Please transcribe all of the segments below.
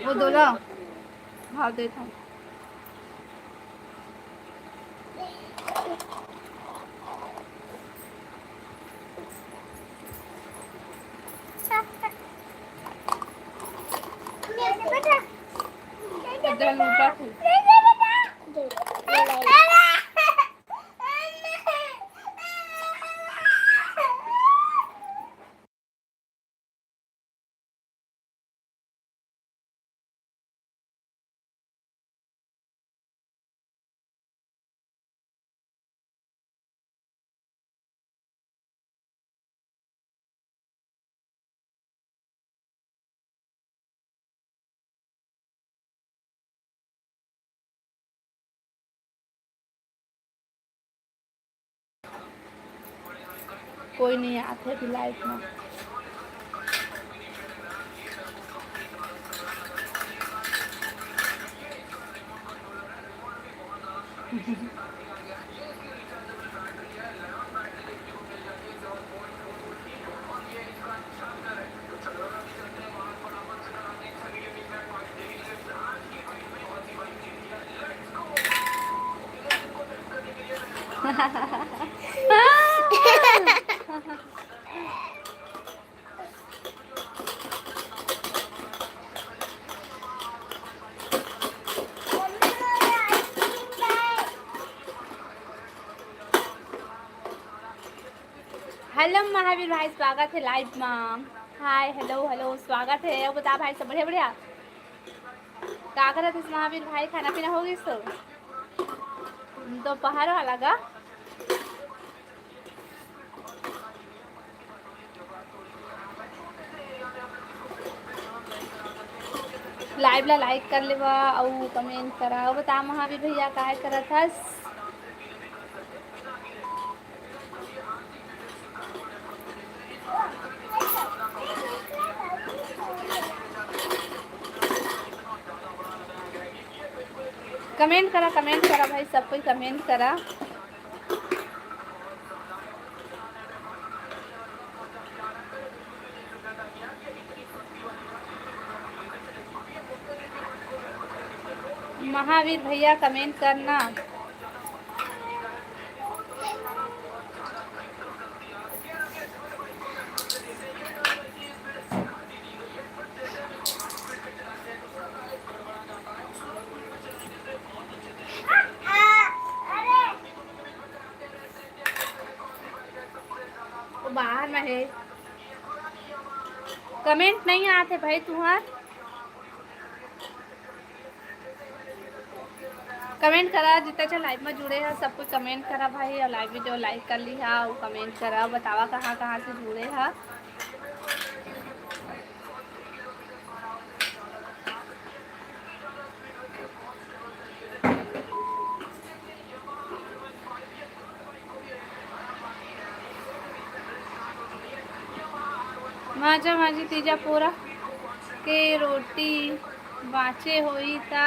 वो दोला भाव देता हूँ। इधर लूटा था। कोई नहीं आते भी लाइफ में। हेलो महावीर भाई, स्वागत है लाइव में। हाय हेलो हेलो, स्वागत है। अब बता भाई, सब बढ़िया बढ़िया। क्या कर रहे थे महावीर भाई? खाना पीना हो गई? सो दोपहर वाला का लाइव ला लाइक कर लेवा और कमेंट करा। बता महावीर भैया क्या कर था? कमेंट करा भाई, सब कोई कमेंट करा। महावीर भैया कमेंट करना। तो बाहर में है, कमेंट नहीं आते भाई तुम्हार। कमेंट करा, जितना अच्छा लाइव में जुड़े हैं सब कुछ कमेंट करा भाई। और लाइव वीडियो लाइक कर ली है और कमेंट करा, बतावा कहाँ कहाँ से जुड़े हैं। माजा माजी तीजा पूरा के रोटी बाँचे होई ता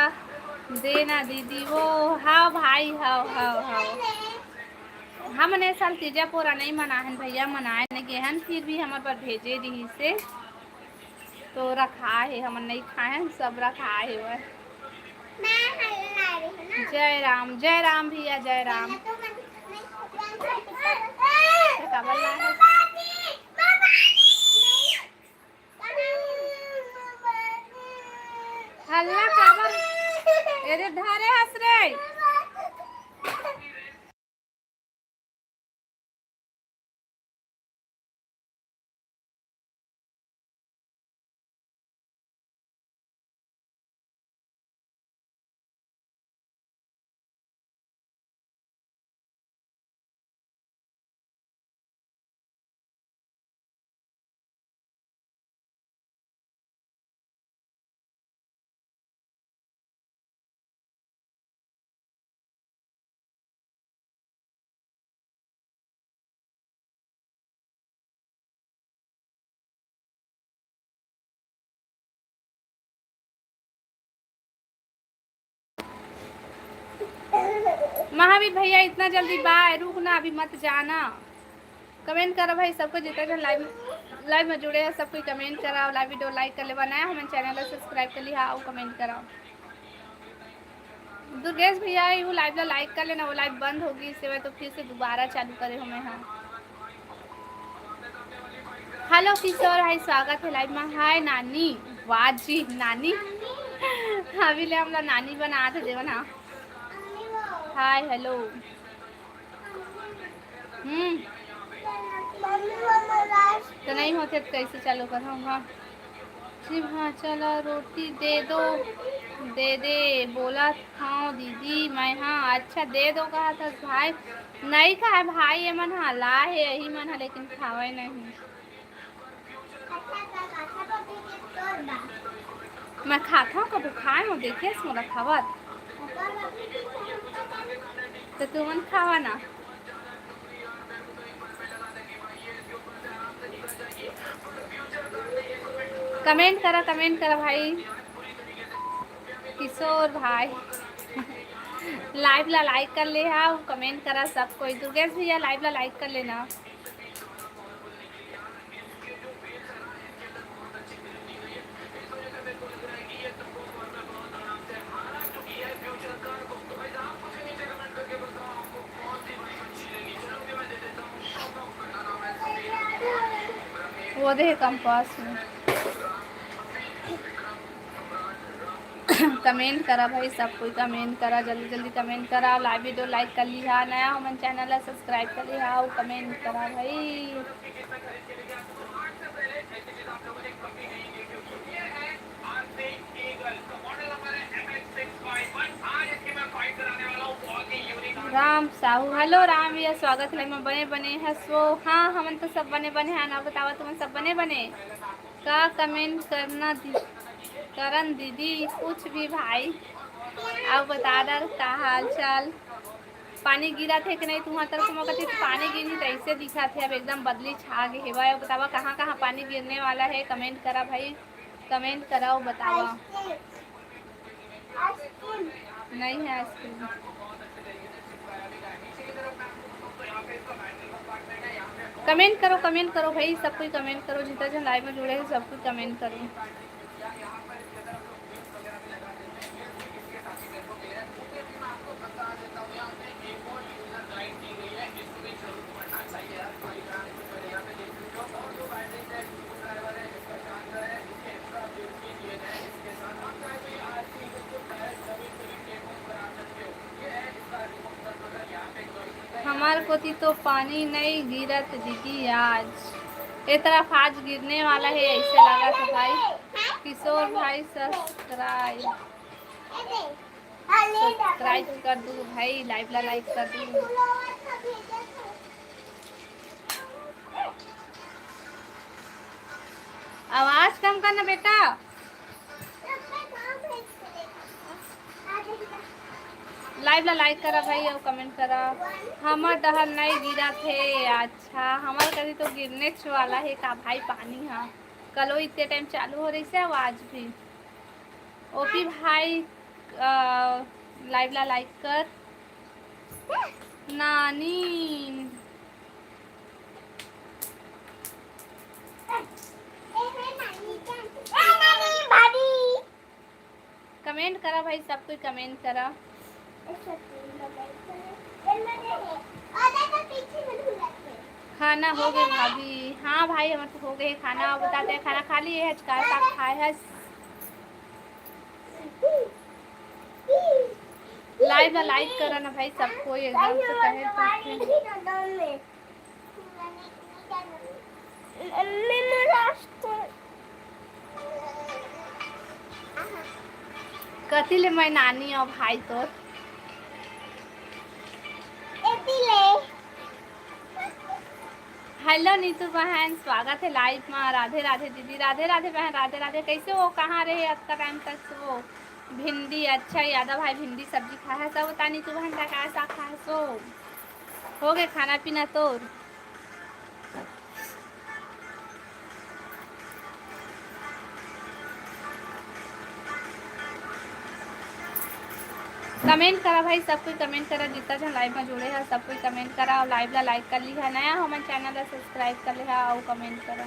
देना दीदी वो। हाँ भाई, हाँ हाँ हाँ, हमने साल तीजा पूरा नहीं मनाहन भैया, मनाए नहीं गए, फिर भी हमारे पर भेजे दी से तो रखा है। हम नहीं खाए, सब रखा है वह। जय राम भैया, जय राम। हल्ला काबर एरे धारे हंस रे। महावीर भैया इतना जल्दी बाय, रुक ना, अभी मत जाना। कमेंट करो भाई सबको, जितना लाइव लाइव में जुड़े हैं सब कोई कमेंट कराओ, लाइव वीडियो लाइक कर ले, बनाया हमें चैनल सब्सक्राइब कर लिया आओ कमेंट कराओ। दुर्गेश भैया वो लाइव ला लाइक कर लेना, वो लाइव बंद होगी इससे तो फिर से दोबारा चालू करे हमें। हाँ हेलो किशोर भाई स्वागत है लाइव में। हाय नानी, वाह जी नानी अभी ले हम नानी बना थे देवन। हाँ हाय हेलो। तो नहीं होते तो कैसे चालू कर। हाँ शिव हाँ चलो रोटी दे दो, दे दे बोला हाँ दीदी मैं। हाँ अच्छा दे दो कहा था भाई, नहीं खाए भाई ये मन हाला है यही मन है लेकिन खावे नहीं। मैं खाता हूँ कभी खाए हो देखिए मोला खावत तो तू मन खावा ना। कमेंट करा भाई किशोर भाई लाइव ला लाइक कर ले। हाँ कमेंट करा सब कोई। दुर्गेश भैया लाइव ला लाइक कर लेना। वो दे कंपास में कमेंट करा भाई सब कोई कमेंट करा, जल्दी जल्दी कमेंट करा। लाइव वीडियो लाइक कर लिया, नया हो मन चैनल है सब्सक्राइब कर लिया और कमेंट करा भाई। राम साहू हेलो राम भैया स्वागत है मैं। बने बने है सो हाँ हम तो सब बने बने हैं ना, बतावा तुम सब बने बने का कमेंट करना करन दीदी कुछ भी भाई अब बता दर का हाल चाल। पानी गिरा थे कि नहीं तुम्हारे तरफ मौका थी तो पानी गिरनी तो ऐसे दिखा थे, अब एकदम बदली छा गई हेवा। बतावा कहाँ कहाँ पानी गिरने वाला है, कमेंट करा भाई कमेंट कराओ बतावा। नहीं है आइसक्रीम। कमेंट करो भाई सब कोई कमेंट करो, जितना जो लाइव में जुड़े हैं सब कोई कमेंट करो। हमारे कोती तो पानी नहीं गिरत दीदी आज, ये तरफ आज गिरने वाला है ऐसे लगा था भाई। किशोर भाई सब्सक्राइब कर दो भाई, लाइव ला लाइक कर दो। आवाज कम करना बेटा। लाइव ला लाइक करा भाई और कमेंट करा। हमार डहर नहीं गिरा थे। अच्छा हमारे कभी तो गिरने वाला है का भाई पानी। हाँ कल इतने टाइम चालू हो रही से आज भी। ओपी भाई लाइव ला लाइक कर। नानी कमेंट करा भाई सब कोई कमेंट करा। खाना हो गए भाभी। हाँ भाई हमारे तो हो गए खाना, बताते हैं खाना खा लिए है का खाए है। लाइव लाइक करो ना भाई सबको एकदम से कहे कथी ले मैं नानी और भाई तो हेलो नीतू बहन स्वागत है लाइव में। राधे राधे दीदी, राधे राधे बहन, राधे राधे। कैसे हो, कहाँ रहे अब तक टाइम तक वो भिंडी। अच्छा यादव भाई भिंडी सब्जी खा है सब बता। नीतू बहन का कैसा खा है सो हो गए खाना पीना तो। कमेंट करा भाई सब कोई कमेंट करा, जितना जन लाइव में जुड़े हैं सब कोई कमेंट करा और लाइव ला लाइक कर ली है, नया हमारे चैनल ला सब्सक्राइब कर लिया और कमेंट करा।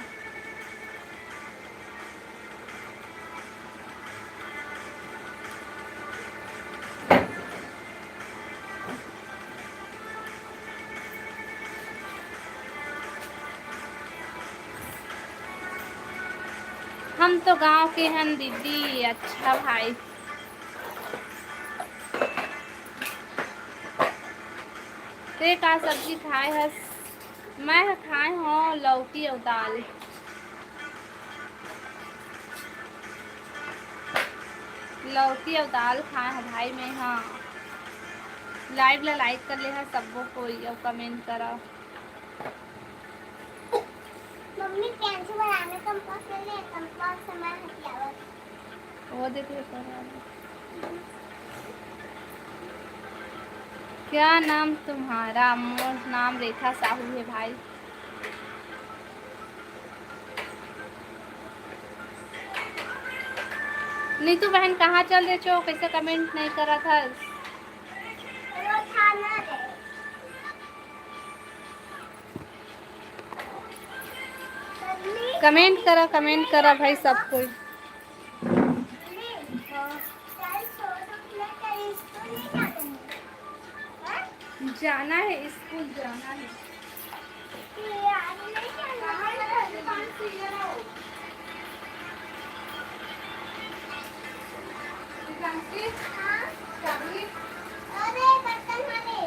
हम तो गांव के हैं दीदी। अच्छा भाई, ते का सब्जी खाए हस? मैं खाए हूँ लौकी और दाल। लौकी और दाल खाए हैं भाई में। हाँ, लाइव ला लाइक कर ले है सबको कोई और कमेंट करा। मम्मी कैसे बनाने कंपास ले ले, कंपास से मैं हथियार वो देखिए क्या नाम तुम्हारा? मोर नाम रेखा साहू है भाई। नीतू बहन कहाँ चल रहे छो? कैसे कमेंट नहीं करा था? कमेंट करा भाई सब कोई। जाना है स्कूल, जाना है। अरे बर्तन वाले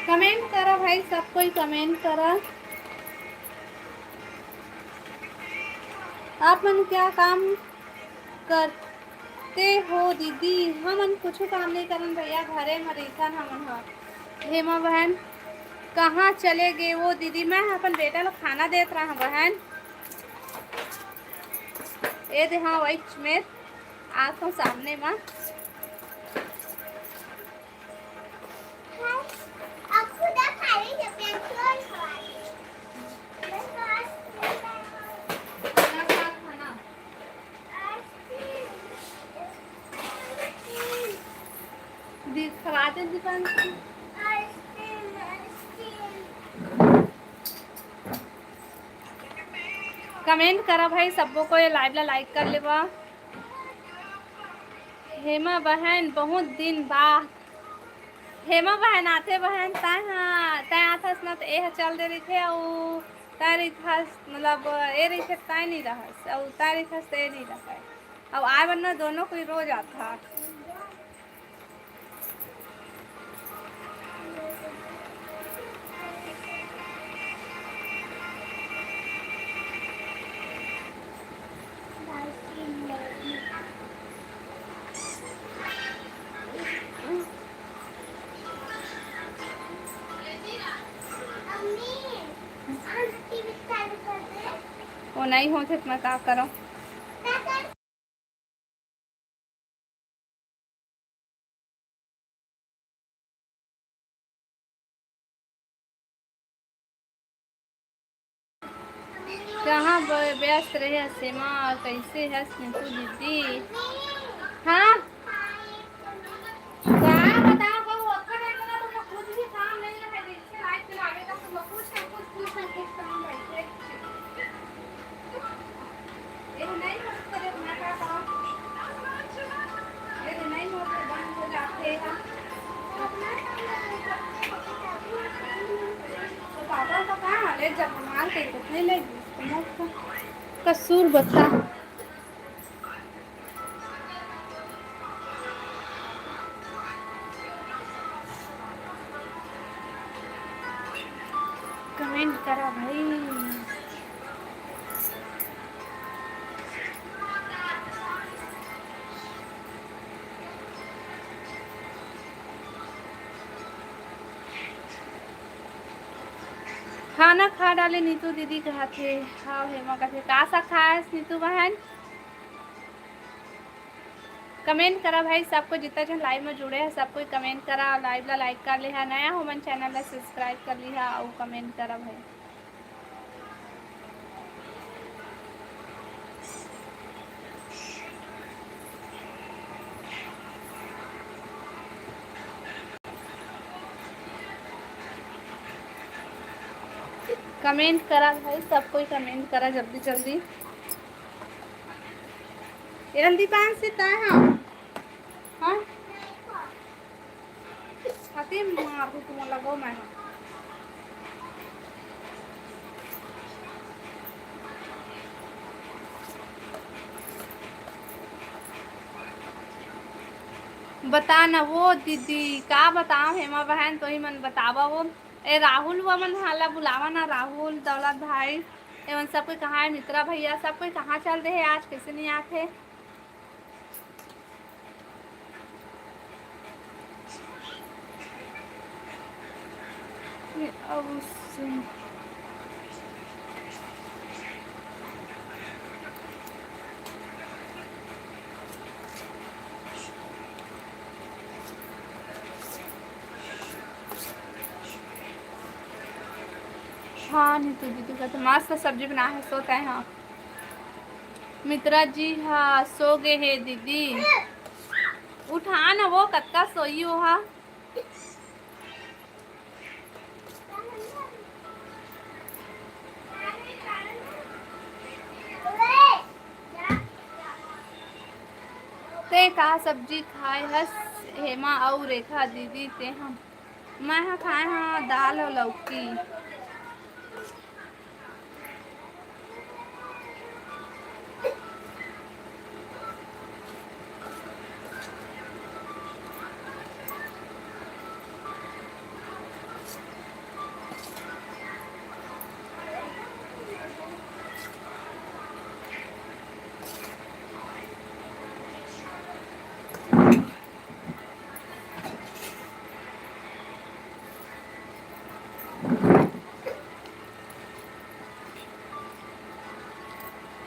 कमेंट करो भाई सब कोई, कमेंट करो। आप मन क्या काम करते हो दीदी? हमन कुछ काम नहीं करन भैया, घरे में रहथन हमन। हेमा बहन कहाँ चले गए वो दीदी? मैं अपन बेटा लोग खाना देत रहा बहन। ए दे हाँ वही में आँखों सामने में। खवा दे दुकान से। कमेंट करा भाई सबको को, लाइव ला लाइक कर लेवा। हेमा बहन बहुत दिन बाद। हेमा बहन आते बहन तय आथस न तो ए चल दे रही थे और तारी थस मतलब ए रही थे तय नहीं रहस और तारी थस ए नहीं रहा। अब आए वरना दोनों कोई रोज आता। वो नहीं होते तो मैं क्या करूँ? कहाँ व्यस्त रहे सीमा? कैसे है नीतू दीदी? हाँ क्या बताओ कुछ भी काम नहीं है। लाइट चलावेगा तो कुछ काम बैठे नहीं होते मैं क्या करूँ? नहीं होते बंद हो जाते हैं तो पापा का कहाँ ले जब मार के कुछ नहीं लेगी कसूर बता। कमेंट करा भाई। खाना खा डाले नीतू दीदी कहते। हाँ हेमा कहते का सा खाए नीतू बहन। कमेंट करा भाई सबको जितना जन लाइव में जुड़े हैं सबको कमेंट करा। लाइव ला लाइक कर लिया, नया हो मन चैनल ला सब्सक्राइब कर लिया और कमेंट करा भाई। कमेंट करा भाई सबको कमेंट करा जल्दी जल्दी। जल्दी पान से ता हाँ हाँ छाती मार दूँ तुम लगाओ मैं। बता ना वो दीदी का बताओ हेमा बहन तो ही मन बतावा वो। ए राहुल वो मन हाला बुलावा ना राहुल दौलत भाई एवं सब कोई कहाँ है मित्रा भैया सब कोई कहाँ चल रहे हैं आज कैसे नहीं आते। हाँ नीतू दीदी का तो मस्त सब्जी बना है सोता है। हाँ मित्रा जी हाँ सो गए है दीदी। उठा ना वो कत्ता सोई हो। हाँ ते का सब्जी खाए हस हेमा और रेखा दीदी ते हम मैं हाँ खाए हाँ दाल और लौकी।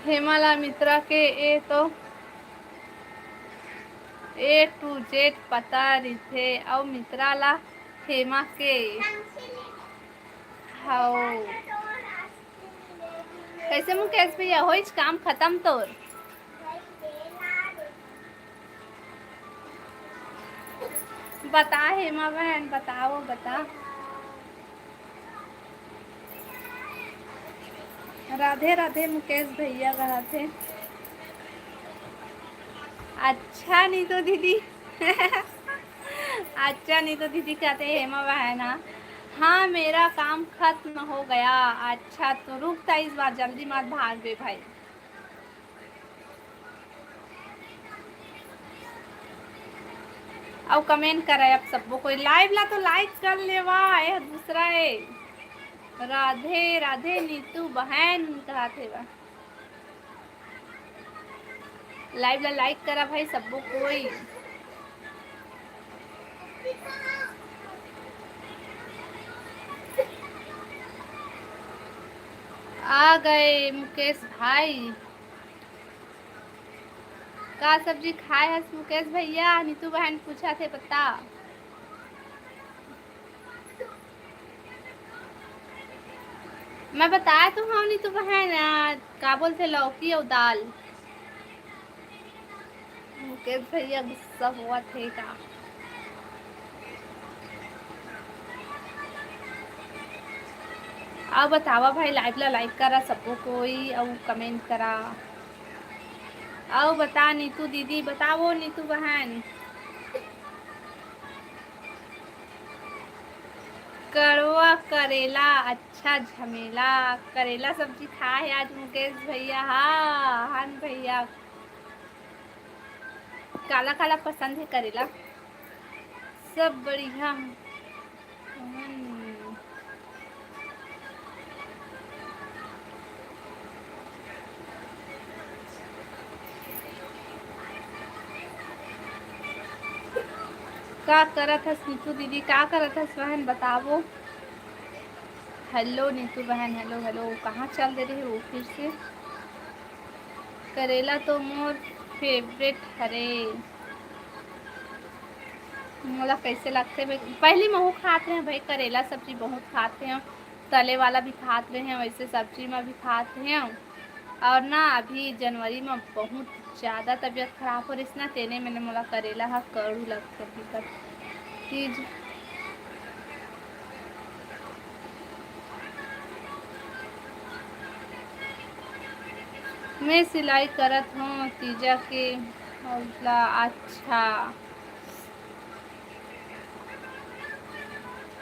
हेमाला मित्रा के ए तो A to Z पता रिथे और मित्रा ला हेमा के हाओ कैसे मुकेश भैया हो काम खत्म तोर। बता हेमा बहन बताओ बता। राधे राधे मुकेश भैया कहा थे। अच्छा नहीं तो दीदी अच्छा नहीं तो दीदी कहते हेमा बहन। हाँ मेरा काम खत्म हो गया। अच्छा तो रुकता इस बार जल्दी मत भाग बे भाई। अब कमेंट करे अब सबको कोई लाइव ला तो लाइक कर ले वाह दूसरा है। राधे राधे नीतू बहन कहा थे वाह लाइव ला लाइक करा भाई सबको कोई। आ गए मुकेश भाई। का सब्जी खाए है मुकेश भैया नीतू बहन पूछा थे पता। मैं बताया तो हाँ नीतू बहन का बोलते लौकी और दाल। मुकेश भैया गुस्सा हुआ थे का। अब बतावा भाई लाइव ला लाइक करा सबको कोई और कमेंट करा। आओ बता नीतू दीदी बताओ नीतू बहन। करवा करेला अच्छा झमेला करेला सब्जी खाए आज मुकेश भैया। हाँ हन भैया काला काला पसंद है करेला सब बढ़िया। का करत हस नीतू दीदी का करत हस बहन बतावो। हेलो नीतू बहन, हेलो हेलो। कहाँ चल दे रही हो फिर से? करेला तो मोर फेवरेट हरे। मोला कैसे लगते भाई, पहली महू खाते हैं भाई, करेला सब्जी बहुत खाते हैं, तले वाला भी खाते हैं, वैसे सब्जी में भी खाते हैं। और ना अभी जनवरी में बहुत ज़्यादा तबीयत खराब हो रही ना, तेने मैंने मोला करेला हा कड़ू लगते हकीकत तीज। मैं सिलाई करत हूँ तीजा के हौसला। अच्छा,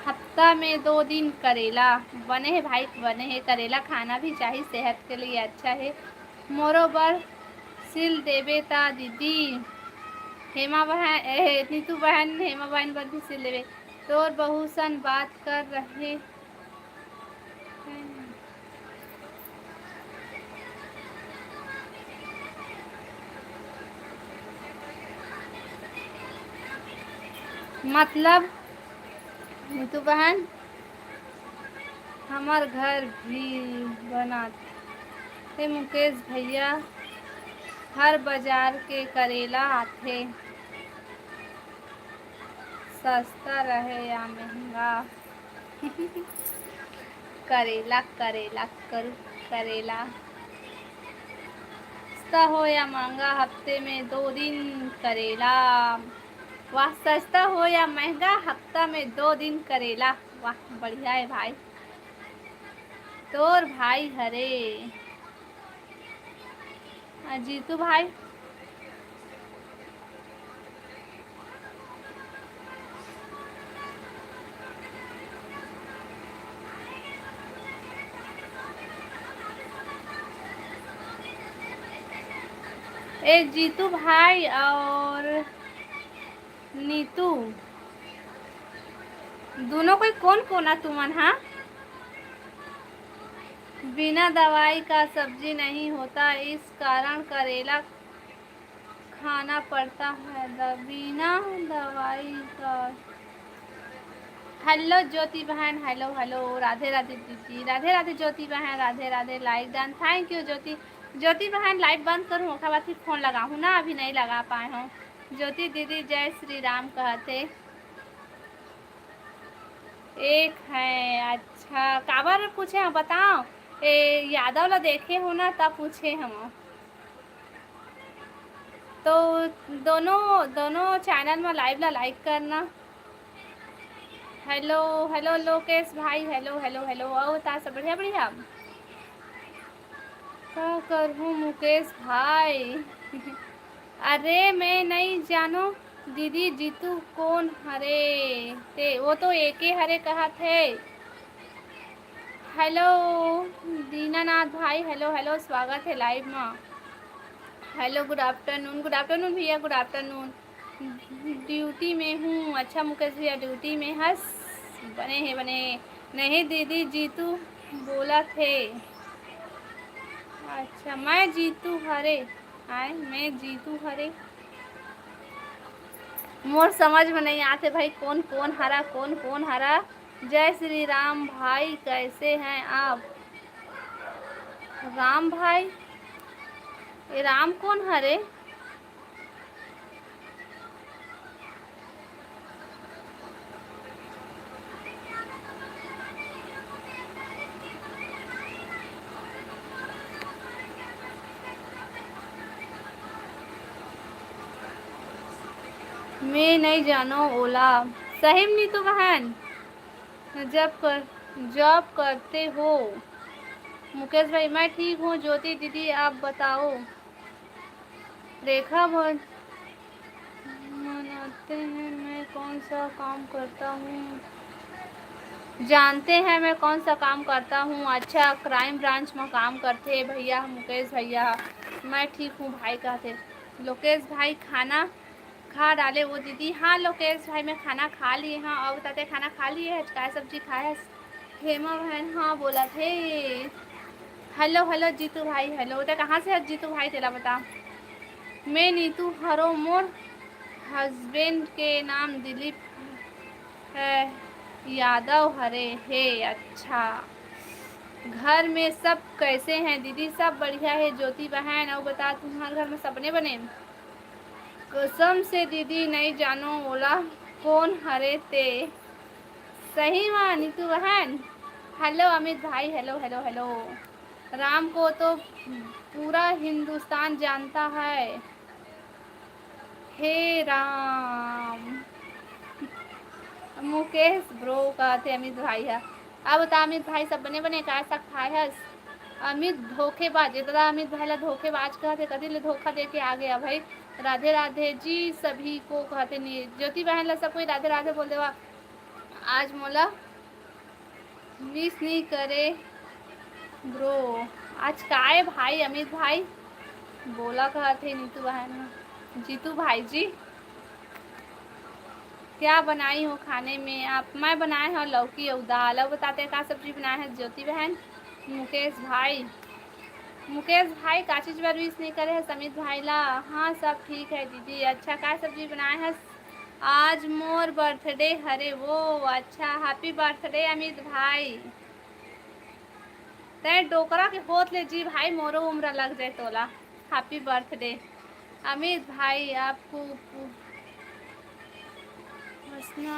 हफ्ता में 2 दिन करेला बने हैं भाई, बने हैं। करेला खाना भी चाहिए, सेहत के लिए अच्छा है। मोरोबर सिल देवे ता दीदी, हेमा बहन नीतू बहन, हेमा बहन पर भी सिल देवे। तोर बहू सन बात कर रहे हैं। मतलब नीतू बहन हमार घर भी बनाते मुकेश भैया, हर बाजार के करेला आथे, सस्ता रहे या महंगा। करेला करेला करू करेला, सस्ता हो या महंगा, हफ्ते में 2 दिन करेला। वाह, सस्ता हो या महंगा, हफ्ता में 2 दिन करेला। वाह बढ़िया है भाई, तोर भाई हरे जीतू भाई। ए जीतू भाई और नीतू दोनों कोई कौन कोना तुमन? हाँ, बिना दवाई का सब्जी नहीं होता, इस कारण करेला खाना पड़ता है। बिना दवाई का। हेलो ज्योति बहन, हेलो हेलो। राधे राधे दीदी, राधे राधे ज्योति बहन, Radhe Radhe. Like done, thank you Jyoti. Jyoti बहन लाइव बंद करूँ ओखा बाद फिर फोन लगाऊँ ना, अभी नहीं लगा पाए हूँ। ज्योति दीदी जय श्री राम कहते एक है। अच्छा, काबर पूछे हम बताओ? यादव ला देखे हो ना, तब पूछे हम। तो दोनों दोनों चैनल में लाइव ला लाइक करना। हेलो हेलो लोकेश भाई, हेलो हेलो हेलो। आओ ता सब बढ़िया बढ़िया। क्या करूँ मुकेश भाई? अरे मैं नहीं जानो दीदी, जीतू कौन हरे ते? वो तो एक ही हरे कहा थे। हेलो दीनानाथ भाई, हेलो हेलो, स्वागत है लाइव में। Hello good afternoon, good afternoon भैया, गुड आफ्टरनून। ड्यूटी में हूँ। अच्छा मुकेश भैया ड्यूटी में हंस बने हैं बने। नहीं दीदी जीतू बोला थे। अच्छा, मैं जीतू हरे आए, मैं जीतू हरे मोर समझ में नहीं आते भाई, कौन कौन हरा, कौन कौन हरा। जय श्री राम भाई, कैसे हैं आप? राम भाई, ये राम कौन हरे? मैं नहीं जानो ओला। सही में नीतू बहन जॉब करते हो? मुकेश भाई मैं ठीक हूँ। ज्योति दीदी आप बताओ? रेखा मनाते हैं मैं कौन सा काम करता हूँ? जानते हैं मैं कौन सा काम करता हूँ? अच्छा, क्राइम ब्रांच में काम करते भैया मुकेश भैया। मैं ठीक हूँ भाई कहते। लोकेश भाई खाना खा डाले वो दीदी। हाँ लोकेश भाई मैं खाना खा लिए। हाँ और बताते, खाना खा लिए है? क्या सब्जी खाया? हेमा बहन हाँ बोला थे। हेलो हेलो जीतू भाई, हेलो। तो कहाँ से है जीतू भाई तेरा बता? मैं नीतू हरो, मोर हस्बैंड के नाम दिलीप है, यादव हरे है। अच्छा, घर में सब कैसे हैं दीदी? सब बढ़िया है ज्योति बहन। और बता तुम्हारे घर में सपने बने? कसम से दीदी नहीं जानो ओला कौन हरे ते। सही माँ नीतू बहन। हेलो अमित भाई, हेलो हेलो हेलो। राम को तो पूरा हिंदुस्तान जानता है। हे राम। मुकेश ब्रो का थे अमित भाई है। अब बता अमित भाई सब बने बने का ऐसा खाए है? अमित धोखेबाज इतना अमित भाई ला धोखेबाज कहते कदी ले धोखा दे के आ गया भाई। राधे राधे जी सभी को कहते नहीं ज्योति बहन ला सब कोई राधे राधे बोल देवा। आज मोला मिस नहीं करे ब्रो। आज काय भाई अमित भाई बोला कहते नीतू बहन जीतू भाई जी क्या बनाई हो खाने में आप? मैं बनाए हैं लौकी और दाल। अब बताते क्या सब्जी बनाए हैं ज्योति बहन? मुकेश भाई का चीज बार विश नहीं करे है समित भाई ला? हाँ सब ठीक है दीदी। अच्छा क्या सब्जी बनाए है? आज मोर बर्थडे हरे वो। अच्छा हैप्पी बर्थडे अमित भाई। ते डोकरा के होत ले जी भाई मोरो उम्र लग जाए तोला। हैप्पी बर्थडे अमित भाई। आपको हंसना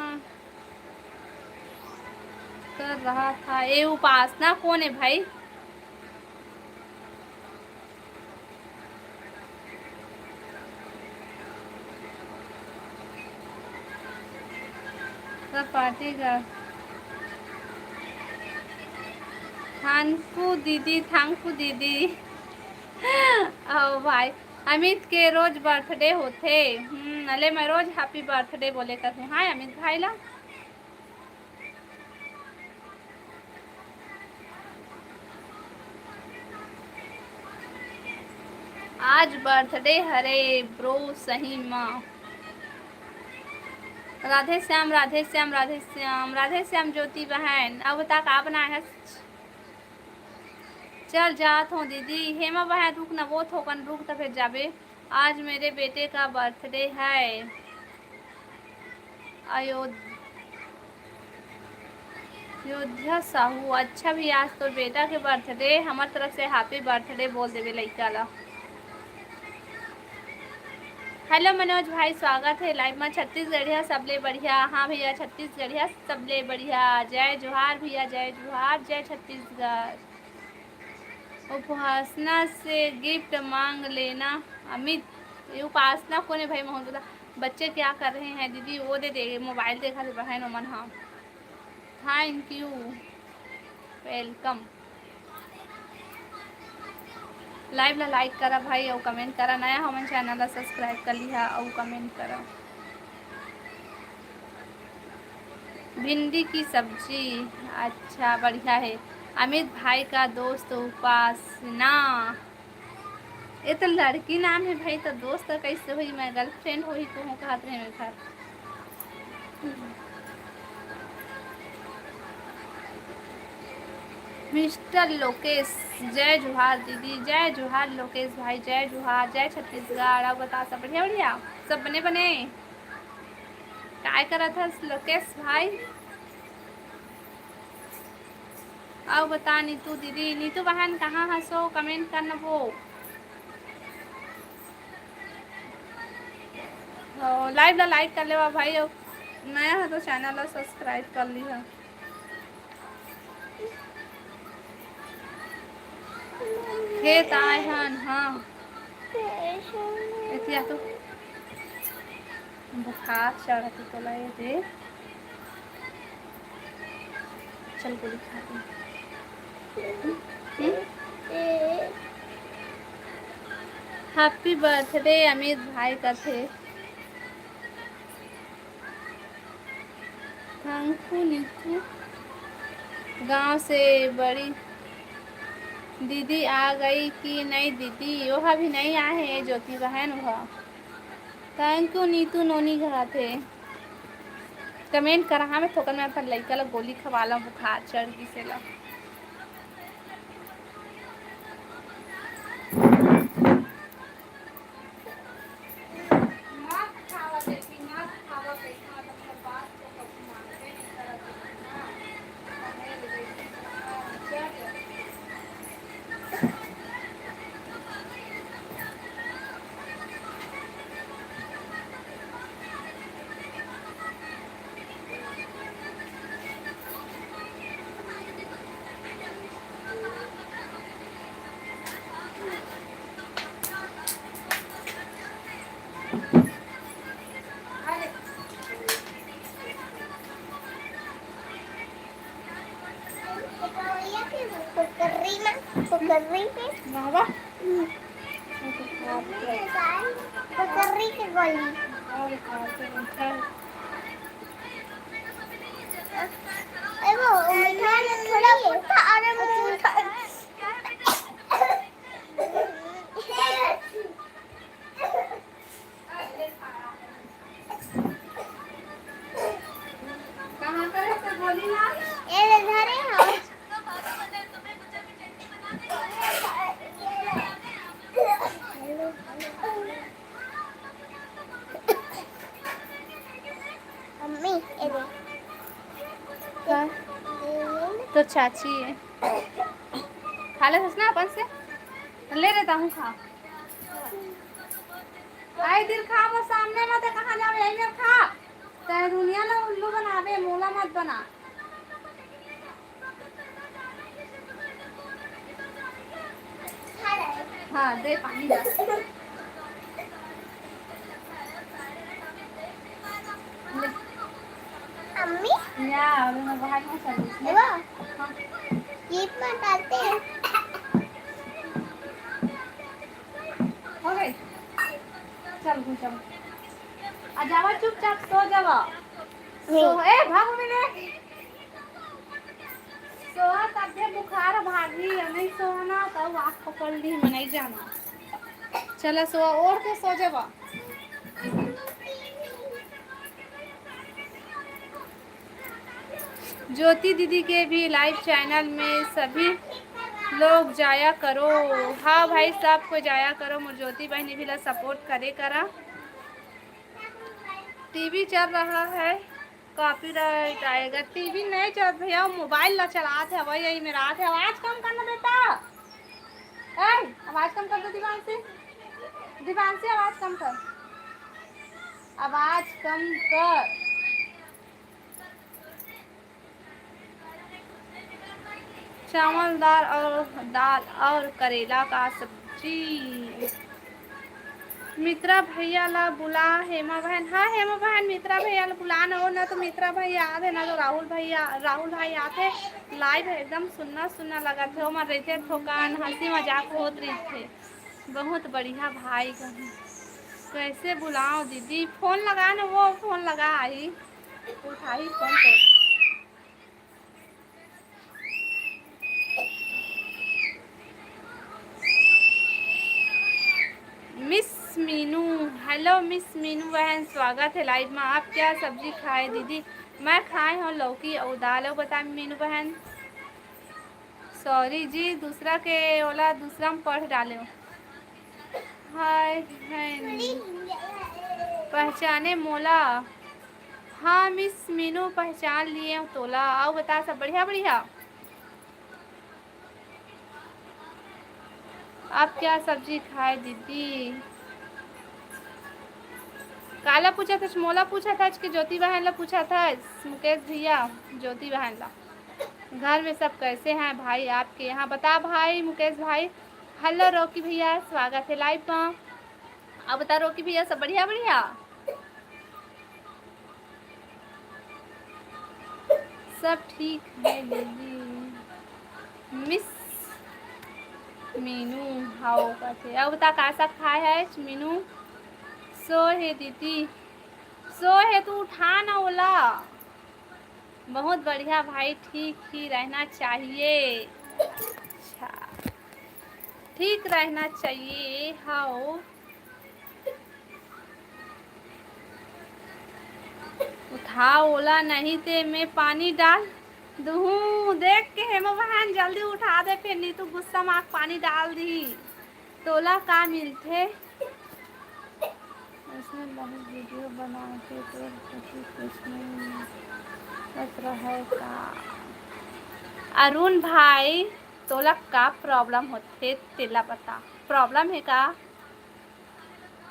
कर रहा था। ये उपासना कौन है भाई? सब पार्टी का थैंकू दीदी ओ भाई अमित के रोज बर्थडे होते। अले मैं रोज हैप्पी बर्थडे बोले कर हूँ। हाँ अमित भाई ला आज बर्थडे हरे ब्रो। सही माँ। राधे श्याम राधे श्याम राधे श्याम राधे श्याम ज्योति बहन। अब बता का बनाया है? चल जात हूँ दीदी। हेमा बहन रुक ना वो थोकन रुक तो फिर जाबे। आज मेरे बेटे का बर्थडे है। अयोध्या साहू। अच्छा भी आज तो बेटा के बर्थडे हमार तरफ से हैप्पी बर्थडे बोल देवे लइका ला। हेलो मनोज भाई स्वागत है लाइव में। छत्तीसगढ़िया सबले बढ़िया। हाँ भैया छत्तीसगढ़िया सबले बढ़िया। जय जोहार भैया जय जोहार जय छत्तीसगढ़। उपासना से गिफ्ट मांग लेना अमित। ये उपासना कौन है भाई? मोहन बता। बच्चे क्या कर रहे हैं दीदी? वो दे दे मोबाइल देखा थे बहन ओमन। हाँ थैंक यू वेलकम। लाइव ला लाइक करा भाई और कमेंट करा। नया हमन चैनल ला सब्सक्राइब कर लिहा और कमेंट करा। भिंडी की सब्जी। अच्छा बढ़िया है। अमित भाई का दोस्त उपासना। ये तो लड़की नाम है भाई तो दोस्त कैसे हुई? मैं गर्लफ्रेंड हुई तो हूँ कहते हैं मेरे घर। मिस्टर लोकेश जय जोहार दीदी। जय जोहार लोकेश भाई जय जोहार जय छत्तीसगढ़। अब बता सब बढ़िया बढ़िया सब बने बने काय करा था लोकेश भाई? अब बता नीतू दीदी। नीतू बहन कहाँ हंसो कमेंट करना वो। लाइव ला लाइक कर लेवा भाई और नया है तो चैनल ला सब्सक्राइब कर लिहा। खेत आए हन। हाँ इतिया तो बुखार चढ़ती तो लगे थे। चल गोली खाती। हैप्पी बर्थडे अमित भाई का थे। थैंकू नीतू। गांव से बड़ी दीदी आ गई कि नहीं दीदी? वह भी नहीं आए हैं ज्योति बहन। वह थैंक यू नीतू नोनी घर थे। कमेंट करा। हाँ मैं थोकन में अपन लड़का ला गोली खवाला बुखार चढ़ गई से ला। अरे कुकर्री पे बाबा कुकर्री के गोली अरे वो मीठा थोड़ा फुटता अरे वो मीठा कहाँ करे तो गोली ना ये धरे हो मम्मी ये दे हाँ, तो चाची है खा ले ना अपन से ले लेता हूँ खा आए दिन खा वो सामने मत कहाँ जाओ यही में खा तेरे दुनिया ना उल्लू बनावे मोला मत बना हाँ दे पानी दे मम्मी या अभी मैं बाहर में चल रही देखो हाँ जीप में डालते हैं हो गई चल घूम चल आ जावा चुपचाप सो जावा सो ए भाग मिले सोहा तब बुखार भागी नहीं सोना तब आँख पकड़ ली मैं नहीं जाना चलो सो और के सो जावा ज्योति दीदी के भी लाइव चैनल में सभी लोग जाया करो हाँ भाई सबको जाया करो मुझे ज्योति बहनी भी ला सपोर्ट करे करा टीवी चल रहा है कॉपीराइट आएगा टीवी नहीं चल भैया मोबाइल ला चलाते हवा यही मेरा हाथ है आवाज कम करना बेटा ए आवाज कम कर दो दिवांशी आवाज कम कर आवाज कम कर चावल दाल और करेला का सब्जी मित्रा भैया ला बुला हेमा बहन हाँ हेमा बहन मित्रा भैया ला बुला ना हो ना तो मित्रा भैया आते ना तो राहुल भाई आते लाइव एकदम सुनना लगा थे वहाँ रहते थोकान हंसी मजाक होत रही थे बहुत बढ़िया भाई कैसे बुलाओ दीदी फोन लगा ना वो फोन लगा आई उठाई फोन तो miss Meenu hello miss Meenu बहन स्वागत है लाइव में आप क्या सब्जी खाए दीदी मैं खाए हूँ लौकी और दाल बता मीनू बहन सॉरी जी दूसरा के ओला दूसरा में पढ़ डाले हाय पहचाने मोला हाँ मिस मीनू पहचान लिए हूँ तोला आओ बता सब बढ़िया आप क्या सब्जी खाए दीदी काला पूछा था मोला पूछा था कि ज्योति बहन ला पूछा था मुकेश भैया ज्योति बहन ला घर में सब कैसे हैं भाई आपके यहाँ बता भाई मुकेश भाई हेलो रोकी भैया स्वागत है लाइव में अब बता रोकी भैया सब बढ़िया सब ठीक है दीदी मिस मीनू हाउ कैसे अब बता का सब खाए है मीनू सो है दीदी सो है तू उठा ना ओला बहुत बढ़िया भाई ठीक ही रहना चाहिए अच्छा ठीक रहना चाहिए हाउ उठा ओला नहीं ते मैं पानी डाल दूँ देख के हेमा बहन जल्दी उठा दे फिर नहीं तो गुस्सा में पानी डाल दी तोला का मिलते इसमें बहुत वीडियो बना के तो कुछ है का अरुण भाई तोला का प्रॉब्लम होते तेला पता प्रॉब्लम है का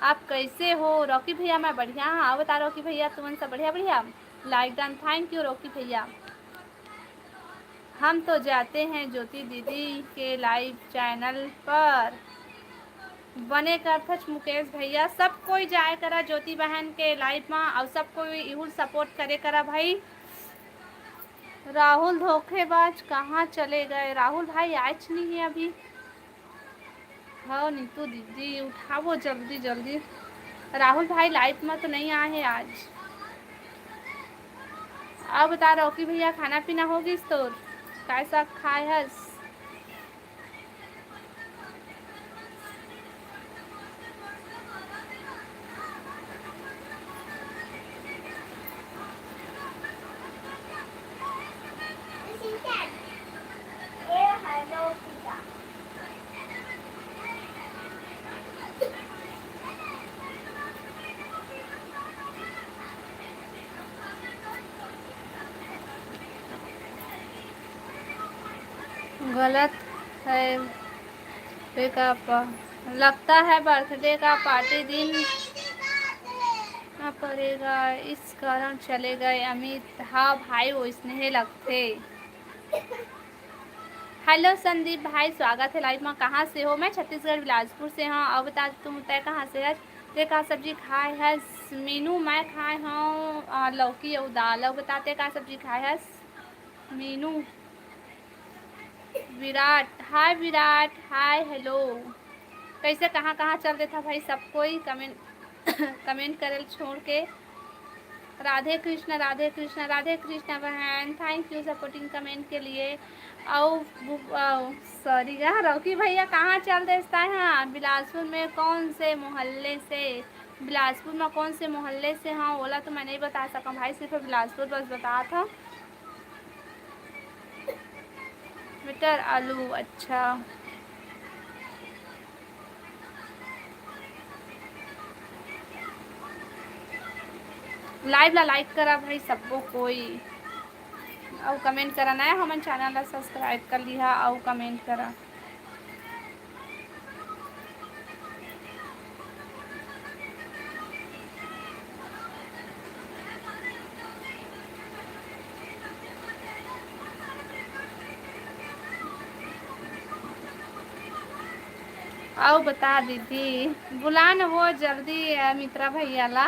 आप कैसे हो रॉकी भैया मैं बढ़िया हाँ बता रॉकी भैया तुम सब बढ़िया like done thank you Rocky भैया हम तो जाते हैं ज्योति दीदी के लाइव चैनल पर बने करथच मुकेश भैया, सब कोई जाए करा ज्योति बहन के लाइव में और सब कोई इहुल सपोर्ट करे करा भाई। राहुल धोखेबाज कहाँ चले गए? राहुल भाई आज नहीं है अभी। हाँ नीतू दीदी उठाओ जल्दी जल्दी। राहुल भाई लाइव में तो नहीं आए हैं आज। अब बता रॉकी भैया खाना पीना होगी तो कैसा खाए हस? गलत है लगता है बर्थडे का पार्टी दिन ना पड़ेगा इस कारण चले गए अमित। हाँ भाई वो स्नेह लगते। हेलो संदीप भाई स्वागत है लाइव में। कहाँ से हो? मैं छत्तीसगढ़ बिलासपुर से हूँ। अब बता तुम तय कहाँ से है? ते का सब्जी खाए है? मीनू मैं खाए हूँ लौकी और दाल। अब बताते का सब्जी खाए है? मीनू। विराट हाय विराट हाय हेलो। कैसे कहाँ कहाँ चल रहा था भाई? सब कोई कमेंट कमेंट करे छोड़ के। राधे कृष्ण राधे कृष्ण राधे कृष्ण बहन, थैंक यू सपोर्टिंग कमेंट के लिए। सॉरी यार रॉकी भैया कहाँ चल देता है? हाँ बिलासपुर में कौन से मोहल्ले से? बिलासपुर में कौन से मोहल्ले से? हाँ बोला तो मैं नहीं बता सका भाई, सिर्फ बिलासपुर बस बताया था। मटर आलू अच्छा। लाइव ला लाइक करा भाई सबको कोई और कमेंट करा। नया हमारे चैनल ला सब्सक्राइब कर लिया और कमेंट करा। आओ बता दीदी बुला न वो जल्दी मित्रा भैया ला।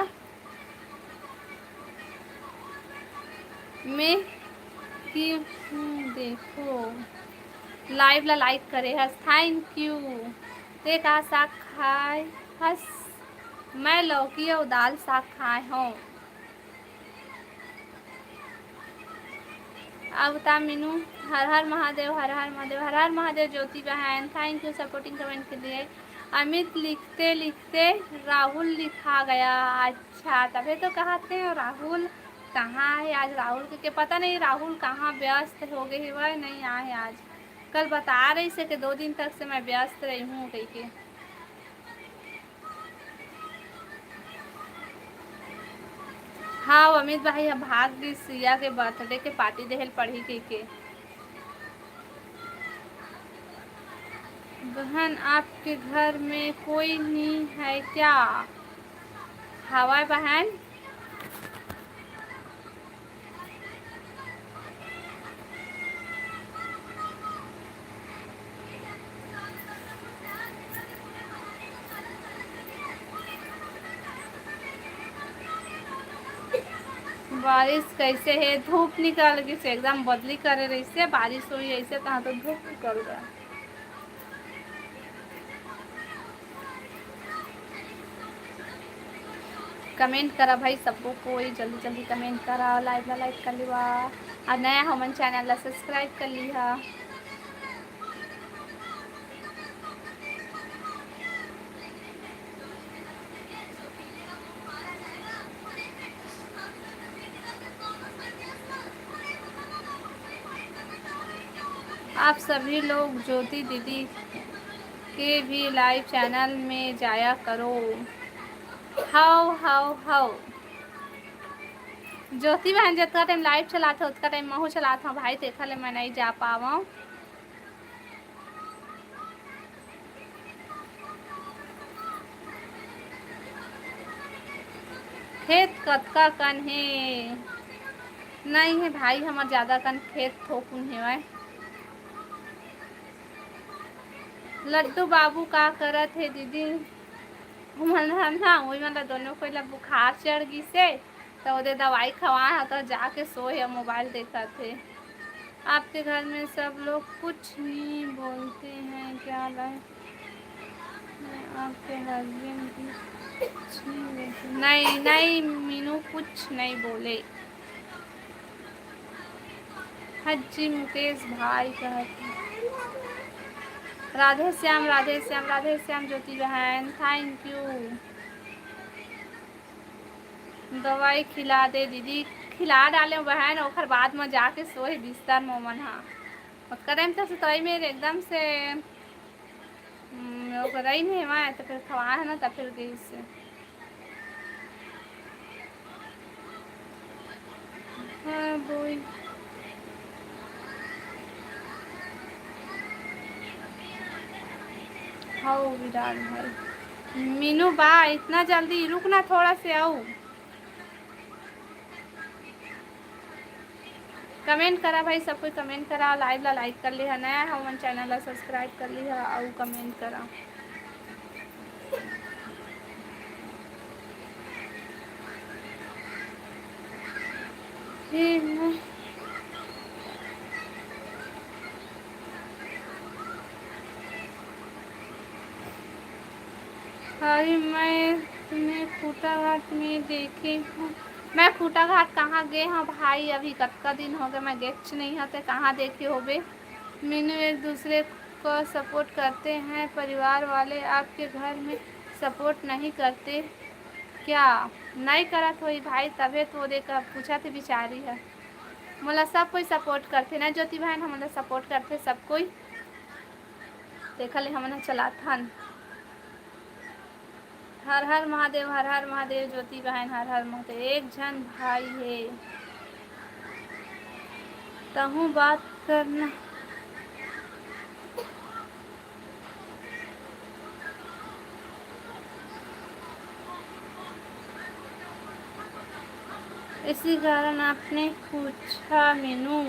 मैं कि देखो लाइव ला लाइक करे हस, थैंक यू। ते का साग खाए हस? मैं लौकी और दाल साग खाए हूँ। अब बता मीनू। हर हर महादेव हर हर महादेव हर हर महादेव। ज्योति बहन थैंक यू सपोर्टिंग कमेंट के लिए। अमित लिखते लिखते राहुल लिखा गया। अच्छा तभी तो कहते हैं राहुल कहाँ है आज? राहुल के पता नहीं राहुल कहाँ व्यस्त हो गए वह नहीं आए आज। कल बता रही से कि 2 दिन तक से मैं व्यस्त रही हूँ कहीं के। हाँ अमित भाई भाग गई सिया के बर्थडे के पार्टी देहल पढ़ी के। बहन आपके घर में कोई नहीं है क्या? हवा बहन। बारिश कैसे है? धूप निकल गई से एकदम बदली करे रही से बारिश हुई ऐसे कहाँ तो धूप निकल गया। कमेंट करा भाई सबको कोई जल्दी जल्दी कमेंट करा। लाइक ला लाइक कर लिवा और नया हमन चैनल ला सब्सक्राइब कर लिहा। आप सभी लोग ज्योति दीदी के भी लाइव चैनल में जाया करो। हाउ हाउ हाउ ज्योति बहन जितना टाइम लाइव चलाता उतना टाइम मैं चलाता हूँ भाई, देखा ले मैं नहीं जा पावा। खेत कतका कन है? नहीं है भाई हमार ज़्यादा कन खेत थोकुन है। लड्डू बाबू का करत है दीदी मन ना वही मतलब दोनों को ला बुखार चढ़ गई से तो उधर दवाई खवा तो जाके सोए मोबाइल देखा थे। आपके घर में सब लोग कुछ नहीं बोलते हैं क्या लाए? आपके हस्बैंड भी कुछ नहीं बोलते? नहीं नहीं मीनू कुछ नहीं बोले। हज्जी मुकेश भाई कहते राधे श्याम राधे श्याम राधे श्याम ज्योति बहन थैंक यू। दवाई खिला दे दीदी खिला डाले बहन और बाद में जाके सोए बिस्तर में मन हाँ करें तो सुतई में एकदम से रही नहीं मैं तो फिर खवा है ना तब फिर गई से हाँ बोई हाँ विराट भाई मीनू बा इतना जल्दी रुकना थोड़ा से आओ कमेंट करा भाई सब कोई कमेंट करा लाइव ला लाइक कर लिया नया हमारे चैनल ला सब्सक्राइब कर लिया और कमेंट करा। अरे मैं तुम्हें खूटा घाट में देखे हूँ। मैं खूटा घाट कहाँ गए हाँ भाई अभी कतका दिन हो गए मैं गेच नहीं हते कहाँ देखे हो बे। मीनू एक दूसरे को सपोर्ट करते हैं परिवार वाले आपके घर में सपोर्ट नहीं करते क्या? नहीं करा तो भाई तबे तो देखा पूछा थे बिचारी है मोला सब कोई सपोर्ट करते ना ज्योति बहन हम सपोर्ट करते सब कोई देखा ले हमने चला था। हर हर महादेव ज्योति बहन हर हर महादेव एक जन भाई है तहु बात करना इसी कारण आपने पूछा मीनू।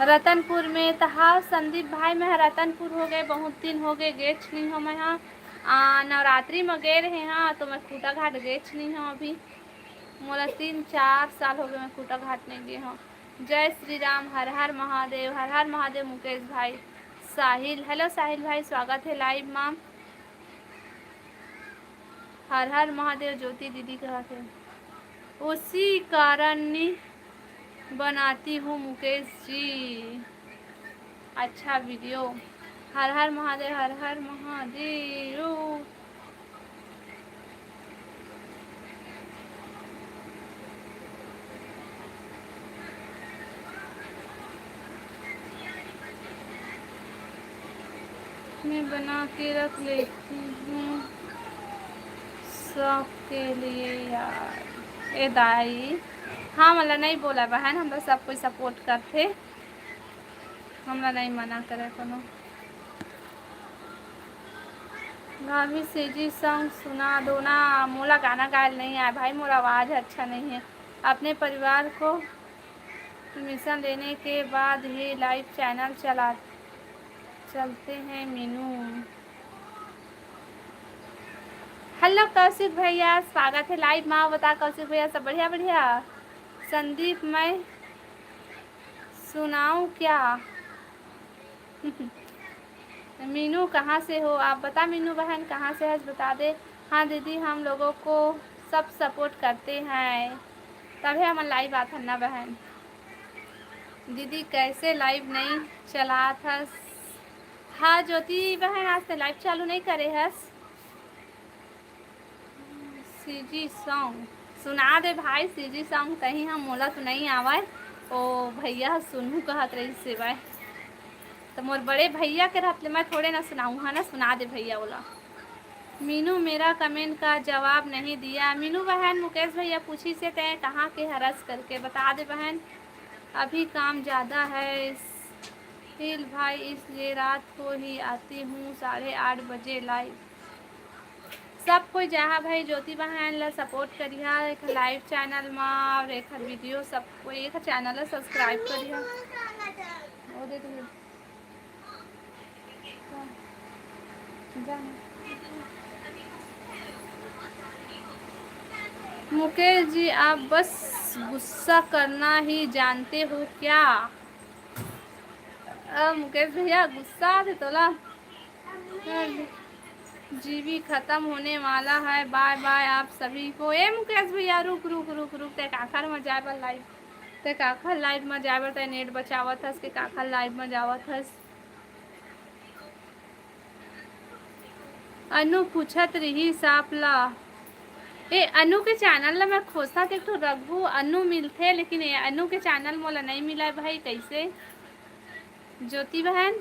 रतनपुर में तो हाँ संदीप भाई मैं रतनपुर हो गए बहुत दिन हो गए गेच नहीं हो मैं हाँ नवरात्रि में गए रहे हाँ तो मैं खूटा घाट गेच नहीं हूँ अभी मोला 3-4 साल हो गए मैं खूटा घाट नहीं गए हूँ। जय श्री राम हर हर महादेव मुकेश भाई साहिल हेलो साहिल भाई स्वागत है लाइव माम हर हर महादेव ज्योति दीदी कहा थे उसी कारण बनाती हूँ मुकेश जी अच्छा वीडियो हर हर महादेव मैं बना के रख लेती हूँ शौक के लिए यार ए दाई हाँ मतलब नहीं बोला बहन हम लोग सब कोई सपोर्ट करते हमरा नहीं मना करे कोनो। भाभी सीजी सॉन्ग सुना दो ना मोला गाना गायल नहीं आया भाई मोरा आवाज़ अच्छा नहीं है। अपने परिवार को परमिशन लेने के बाद ही लाइव चैनल चलते हैं मीनू। हेलो कौशिक भैया स्वागत है लाइव माँ बता कौशिक भैया सब बढ़िया बढ़िया। संदीप मैं सुनाऊं क्या? मीनू कहाँ से हो आप बता मीनू बहन कहाँ से है बता दे। हाँ दीदी हम लोगों को सब सपोर्ट करते हैं तभी हम लाइव आता ना बहन। दीदी कैसे लाइव नहीं चला था? हाँ ज्योति बहन आज तो लाइव चालू नहीं करे है। सीजी सॉन्ग सुना दे भाई सीजी सॉन्ग कहीं हम मोला तो नहीं आवा ओ भैया सुनू कहत रही से भाई तो मोर बड़े भैया के रहते मैं थोड़े ना सुनाऊँ है ना सुना दे भैया बोला। मीनू मेरा कमेंट का जवाब नहीं दिया। मीनू बहन मुकेश भैया पूछी से तय कहाँ के हरस करके बता दे बहन अभी काम ज़्यादा है फिर भाई इसलिए रात को ही आती हूँ 8:30 बजे लाइव। सब कोई जहाँ भाई ज्योति बहन ला सपोर्ट करिया एक लाइव चैनल में और एक वीडियो सब कोई एक चैनल सब्सक्राइब करिया। वो दे दो जा। मुकेश जी आप बस गुस्सा करना ही जानते हो क्या? मुकेश भैया गुस्सा थे तोला। जीबी खत्म होने वाला है, बाय बाय आप सभी को। ए मुकेश भैया रुक रुक रुक रुक, ते काखर में जाए बर लाइव, ते काखर लाइव में जाए बर ते नेट बचावत हस के काखर लाइव में जावत हस। अनु पूछत रही सापला ए अनु के चैनल ला मैं खोजता थे तो रघु अनु मिलते, लेकिन ये अनु के चैनल मोला नहीं मिला है भाई। कैसे? ज्योति बहन,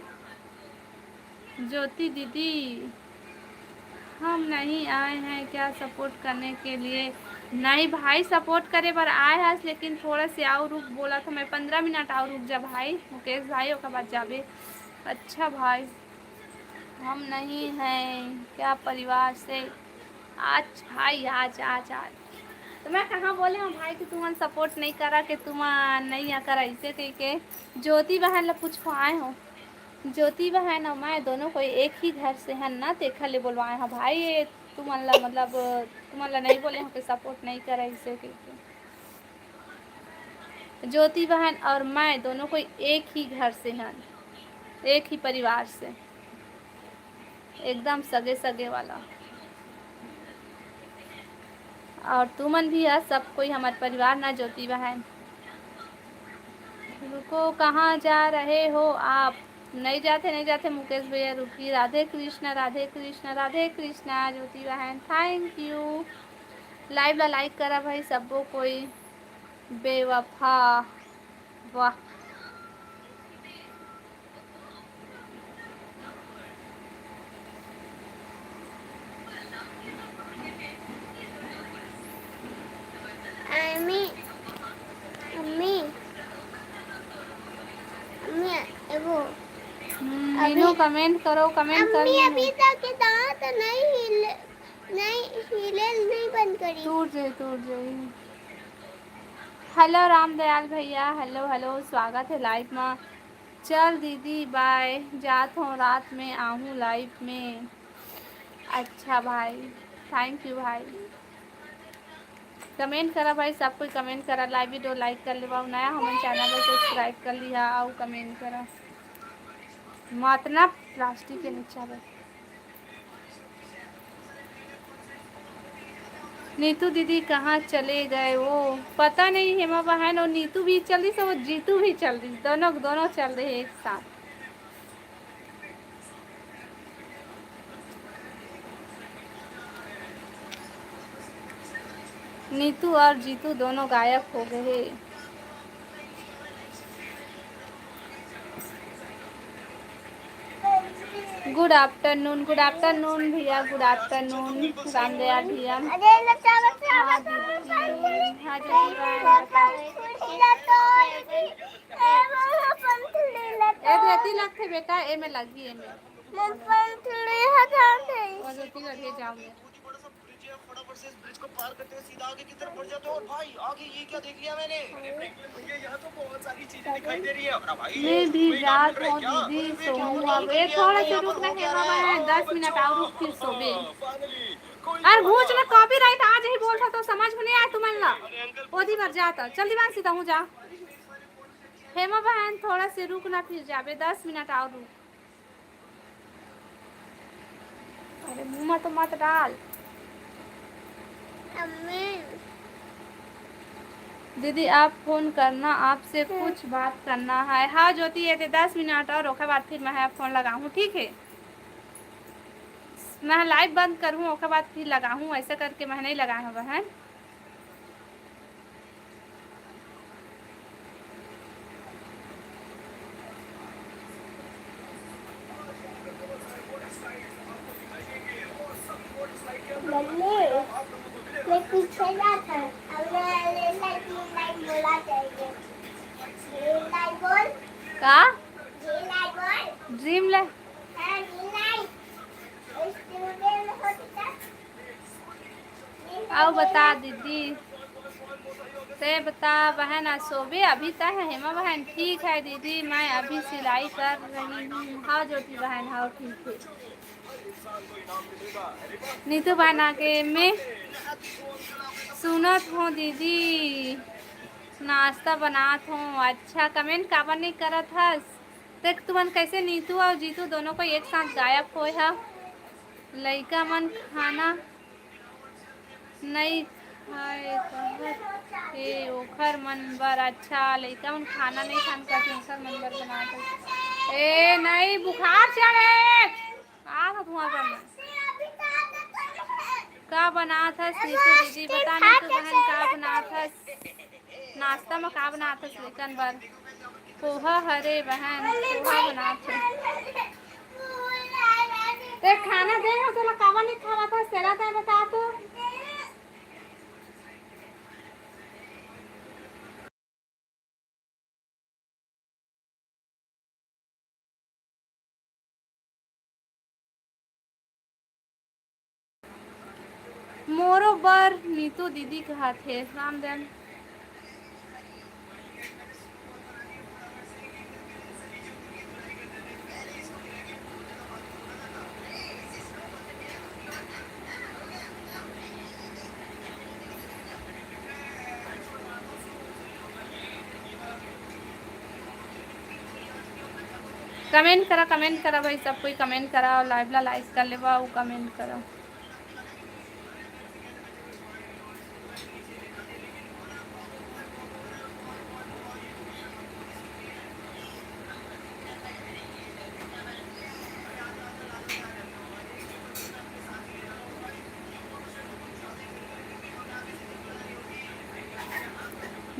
ज्योति दीदी हम नहीं आए हैं क्या सपोर्ट करने के लिए? नहीं भाई सपोर्ट करे पर आए हस, लेकिन थोड़ा से आओ रुक बोला था मैं, 15 मिनट आओ रुक जा भाई मुकेश भाई, ओका बाद जाबे। अच्छा भाई हम नहीं हैं क्या परिवार से? आज भाई आज आज आज तो मैं कहाँ बोले हूँ भाई कि तुम सपोर्ट नहीं करा, कि तुम नहीं आ कर ऐसे कह के। ज्योति बहन ला पूछो आए हो, ज्योति बहन और मैं दोनों कोई एक ही घर से हैं ना, देखा ले बोलवाए हैं भाई। ये तुम्हारा मतलब तुम्हारा नहीं बोले हैं कि सपोर्ट नहीं करा इसे कह के। ज्योति बहन और मैं दोनों कोई एक ही घर से हैं, एक ही परिवार से, एकदम सगे सगे वाला। और तुमन भी है, सब कोई हमारे परिवार ना ज्योति बहन। रुको कहाँ जा रहे हो आप? नहीं जाते नहीं जाते मुकेश भैया, रुकी। राधे कृष्णा राधे कृष्णा राधे कृष्णा। ज्योति बहन थैंक यू। लाइव ला लाइक करा भाई सबको कोई। बेवफा वाह। अम्मी अम्मी अम्मी एगो मीनू कमेंट करो, कमेंट कर। अम्मी अभी तक दांत नहीं हिले नहीं बंद करी। टूट जाए। हेलो रामदयाल भैया, हेलो हेलो, स्वागत है लाइव में। चल दीदी बाय, जात हूँ रात में आऊँ लाइव में। अच्छा भाई थैंक यू भाई। कमेंट करा भाई सब कोई, कमेंट करा। लाइव वीडियो लाइक कर ले, नया हमारे चैनल को सब्सक्राइब कर लिया आओ कमेंट करा। मातना प्लास्टिक के नीचे बस। नीतू दीदी कहाँ चले गए वो पता नहीं। हेमा बहन और नीतू भी चल रही, सब जीतू भी चल रही, दोनों चल रहे हैं एक साथ। नीतू और जीतू दोनों गायब हो गए। गुड आफ्टरनून भैया, गुड आफ्टरनून रामदयाल भैया। लगते बेटा ए में लगी ए में फटाफट से इस ब्रिज को पार करते हुए सीधा आगे की तरफ बढ़ जाते हो। और भाई आगे ये क्या देख लिया मैंने? भैया यहाँ तो बहुत सारी चीजें दिखाई दे रही है। और भाई मैं भी रात हो दीदी सोऊं अब। ये थोड़ा सा रुकना है मामा, 10 मिनट और रुक फिर सोबे। अरे भूज में कॉपीराइट आज ही बोल था तो समझ में नहीं आया तुम्हारा। ओदी भर जाता जल्दी बात सीधा हूँ जा। हेमा बहन थोड़ा से रुकना फिर जाबे, 10 मिनट और रुक। अरे मुँह में तो मत डाल। दीदी आप फोन करना, आपसे कुछ बात करना है। हाँ ज्योति ये थे 10 मिनट और ओके बाद फिर मैं फोन लगाऊँ, ठीक है? मैं लाइव बंद करूँ ओके बाद फिर लगाऊँ, ऐसा करके मैं नहीं लगाया बहन। पीछे जाता है बोला चाहिए का ड्रीम ले आओ बता दीदी। ते बता बहन सोबे अभी तक है हेमा बहन। ठीक है दीदी मैं अभी सिलाई कर रही हूँ। हाँ ज्योति बहन हाँ ठीक है। नीतू बहन आके मैं सुनत हूँ दीदी नाश्ता बनात हूँ। अच्छा कमेंट काबर नहीं करत हस। देख तुमन कैसे नीतू और जीतू दोनों को एक साथ गायब होए है। लइका मन खाना नहीं खाए कहत हे ओखर मन बर। अच्छा लइका मन खाना नहीं खान कहत ओखर मन बर बनात ए नहीं बुखार चढ़े आ धुआं करना का बनात हस नीतू दीदी बता नीतू बहन का बनात हस नाश्ता में का बनात हस लेकन बर। पोहा हरे बहन पोहा बनात है। ते खाना दे हो तो कावा नहीं खावा था सेरा था बता तो। मोरो बर नीतू दीदी कहा थे रामदेन। कमेंट करा भाई सब कोई कमेंट करा और लाइव ला लाइक कर लेवा वो कमेंट करा।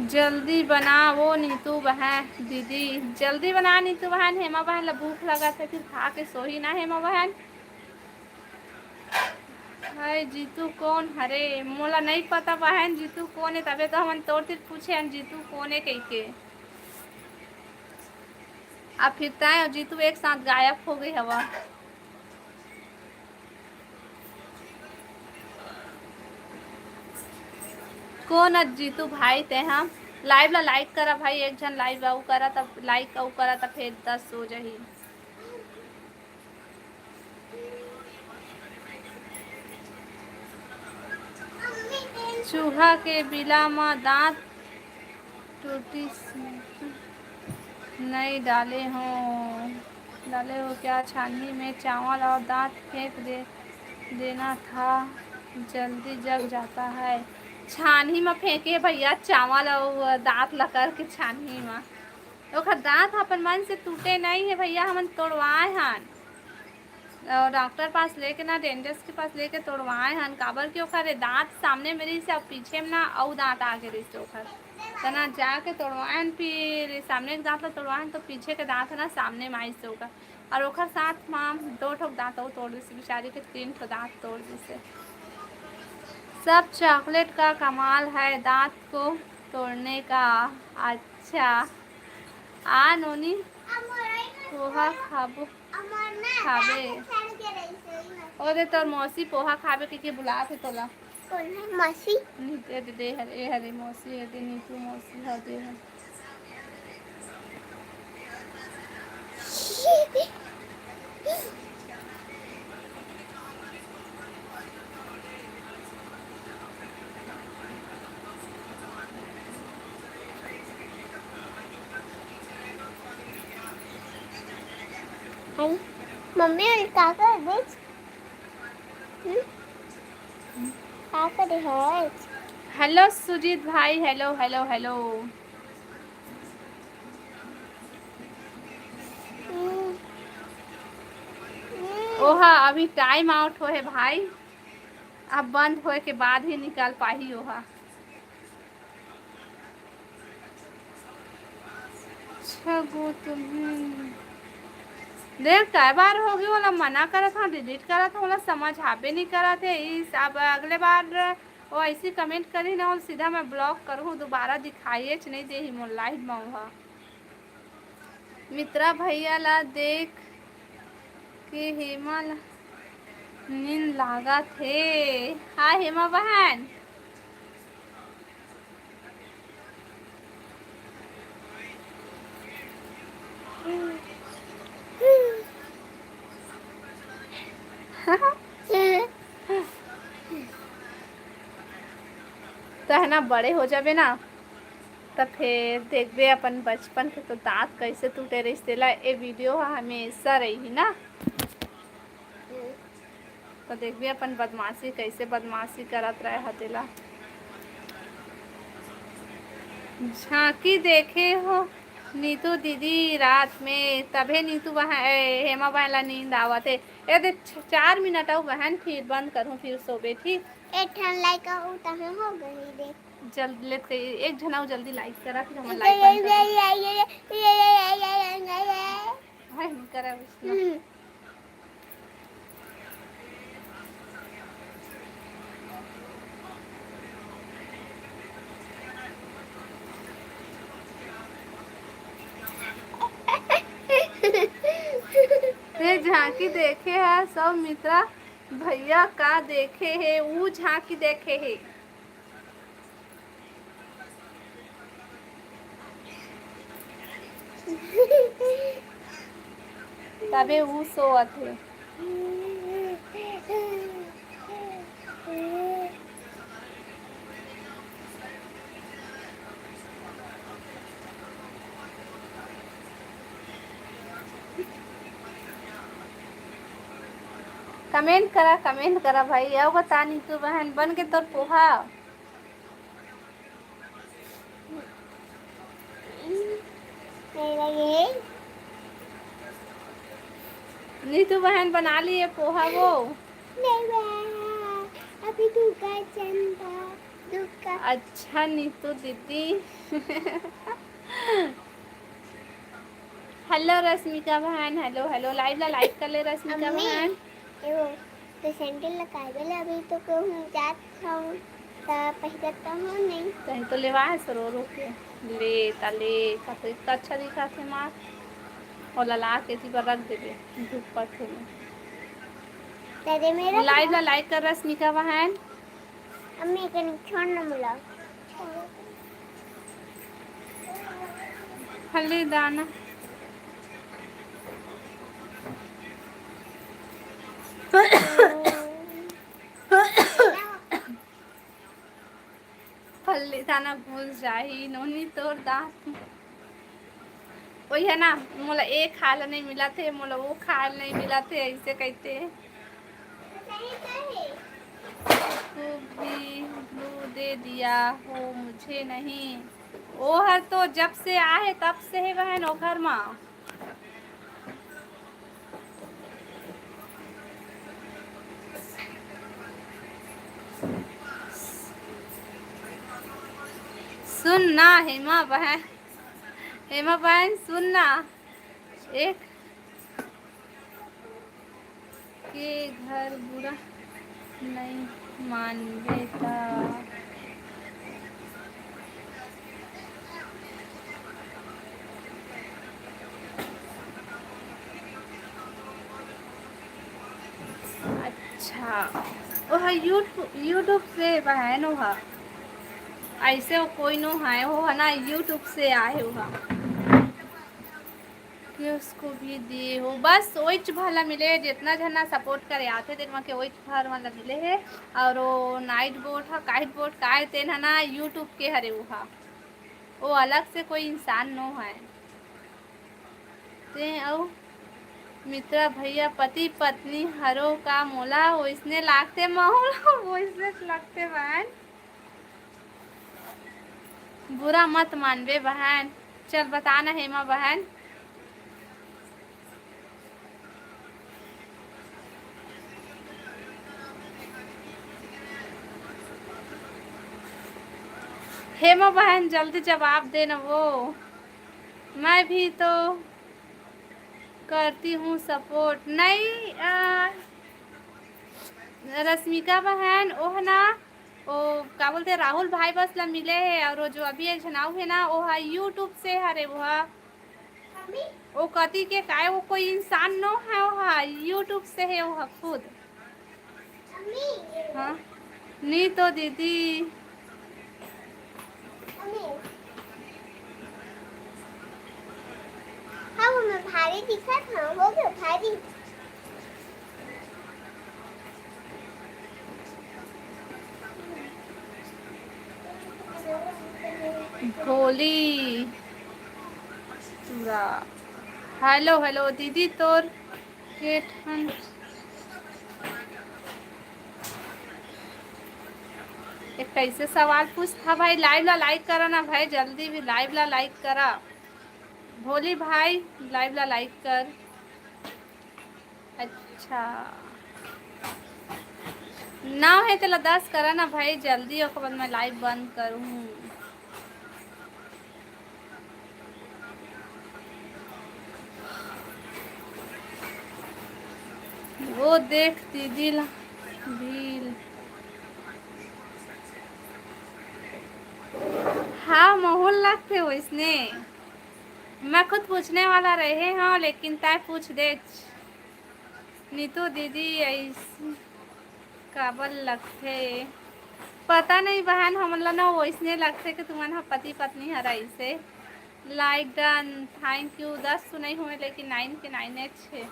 जल्दी बना वो नीतू बहन दीदी जल्दी बना नीतू बहन। हेमा बहन ला भूख लगा था फिर खा के सोही ना हेमा बहन। हाय जीतू कौन हरे मोला नहीं पता बहन जीतू कौन है तबे तो हम तोड़ तिर पूछे हम जीतू कौन है कह के। अब फिर तय और जीतू एक साथ गायब हो गई हवा। कौन आज जीतू भाई ते हम लाइव ला लाइक करा भाई एक जन लाइव आऊ करा तब लाइक आऊ करा तब फिर 10 हो जाही। चूहा के बिला में दांत टूटी नहीं डाले हो क्या छाननी में चावल और दांत फेंक देना था जल्दी जग जाता है। छानही में फेंके भैया चावल और दांत लकर के छानही में ओखर दांत अपन मन से टूटे नहीं है भैया हमन तोड़वाए हन और डॉक्टर पास लेके ना डेंटिस्ट के पास लेके तोड़वाए हन काबर के ओखर दांत सामने में रही से अब पीछे में ना और दांत आगे रही से ओखर तना जाके तोड़वाएन फिर सामने के दांत ला तोड़वाएन तो पीछे के दांत है ना सामने में आई से ओखर और ओखर साथ माम 2 ठोक दांत और तोड़ दी से बेचारी के 3 ठो दांत तोड़ दी से। सब चॉकलेट का कमाल है दांत को तोड़ने का। अच्छा आ नोनी पोहा खाबो खाबे ओरे तोर मौसी पोहा खाबे के बुला थे तोला मौसी नीते दे हरे हरे मौसी दे नीतू मौसी ह दे है। मम्मी और काका देख काका दे है। हेलो सुजीत भाई हेलो हेलो हेलो। ओहा अभी टाइम आउट हो है भाई अब बंद होए के बाद ही निकाल पाही ओहा। छगो तुम्हें देख कई बार हो गई वाला मना करा था डिलीट करा था वाला समझ आबे नहीं करा थे इस अब अगले बार वो ऐसी कमेंट करी ना और सीधा मैं ब्लॉक करूँ दोबारा दिखाइए नहीं दे ही मोर लाइव में। मित्रा भैया ला देख के हेमा नींद लागत हे। हाँ हेमा बहन कहे ना बड़े हो जाबे ना तब फिर देखबे अपन बचपन के तो दांत कैसे टूटे रही ला। ये वीडियो हमेशा रही ना, तो देखबे अपन बदमाशी कैसे बदमाशी करत रहे हतेला। झांकी देखे हो नीतू दीदी रात में, तभे नीतू हेमा बहन ला नींद आवत है। ये देख 4 मिनट और बहन, फिर बंद करूँ फिर सोबे ठीक। एक ठन लाइक हो गई देख। जल्दी लेट के एक जना जल्दी लाइक करा, फिर हम लाइक बंद करा भाई नहीं करा उसने। ये झांकी देखे है सब मित्रा भैया का देखे है, वो झांकी देखे है। तबे वो सोवत है। कमेंट करा भाई। अब बता नीतू बहन बन के तोर पोहा नीतू बहन बना लिए पोहा वो। अभी चंदा अच्छा नीतू दीदी। हेलो रश्मिका बहन, हेलो हेलो लाइव ला लाइक कर ले रश्मिका बहन। तो सैंडल लगावे अभी तो कहूँ जात हूँ पहिरता हूँ नहीं कहीं तो लेवा है सरो के ले तले का तो इतना अच्छा दिखा थे माँ, और ला के जी पर रख देवे धूप पत्थर में। तेरे मेरा लाइव ला लाइक कर रश्मिका बहन। अम्मी के छोड़ न मिला हल्दी दाना हल्दी दाना भूल जाही नोनी तोर दांत वही है ना। मोला एक खाल नहीं मिला थे, मोला वो खाल नहीं मिला थे, ऐसे कहते भी ब्लू दे दिया हो मुझे नहीं। वो हर तो जब से आए तब से है बहन ओ घर माँ। सुन ना हेमा बहन सुन ना, एक के घर बुरा नहीं मान बेटा। अच्छा वह यूट्यूब से बहन वह ऐसे वो कोई नो है वो है ना यूट्यूब से आए हुआ कि उसको भी दिए हो। बस वही भला मिले जितना जना सपोर्ट करे आते दिन के वही भर वाला मिले है। और वो नाइट बोट है काइट बोट का तेन है ना यूट्यूब के हरे वो अलग से कोई इंसान नो है ते। और मित्रा भैया पति पत्नी हरो का मोला वैसने लागते माहौल वैसने लगते बहन, बुरा मत मानबे बहन। चल बताना हेमा बहन। हेमा बहन जल्दी जवाब देना। वो मैं भी तो करती हूँ सपोर्ट नहीं रश्मिका बहन ओह ना ओ क्या बोलते राहुल भाई बस ला मिले है। और वो जो अभी एक जनाऊ है ना वो है यूट्यूब से हरे वो कति के काय वो कोई इंसान नो है वो यूट्यूब से है वो खुद। हाँ नहीं तो दीदी हाँ वो मैं भारी दिखा था हो गया भारी। भोली पूरा। हेलो हेलो दीदी तोर के ठन एक कैसे सवाल पूछता भाई। लाइव ला लाइक करा ना भाई, जल्दी भी लाइव ला लाइक करा। भोली भाई लाइव ला लाइक कर। अच्छा ना है तो 10 करा ना भाई जल्दी, और बाद मैं लाइव बंद करूँ। वो देख दीदी ला भील। हाँ माहौल लगते हो इसने। मैं खुद पूछने वाला रहे हाँ, लेकिन तय पूछ दे। नीतू दीदी ऐसी काबल लगते पता नहीं बहन, हमला ना वैसने लगते कि तुम्हारा पति पत्नी हरा इसे। Like done thank you. 10 तो नहीं हुए लेकिन 9 के 9 अच्छे।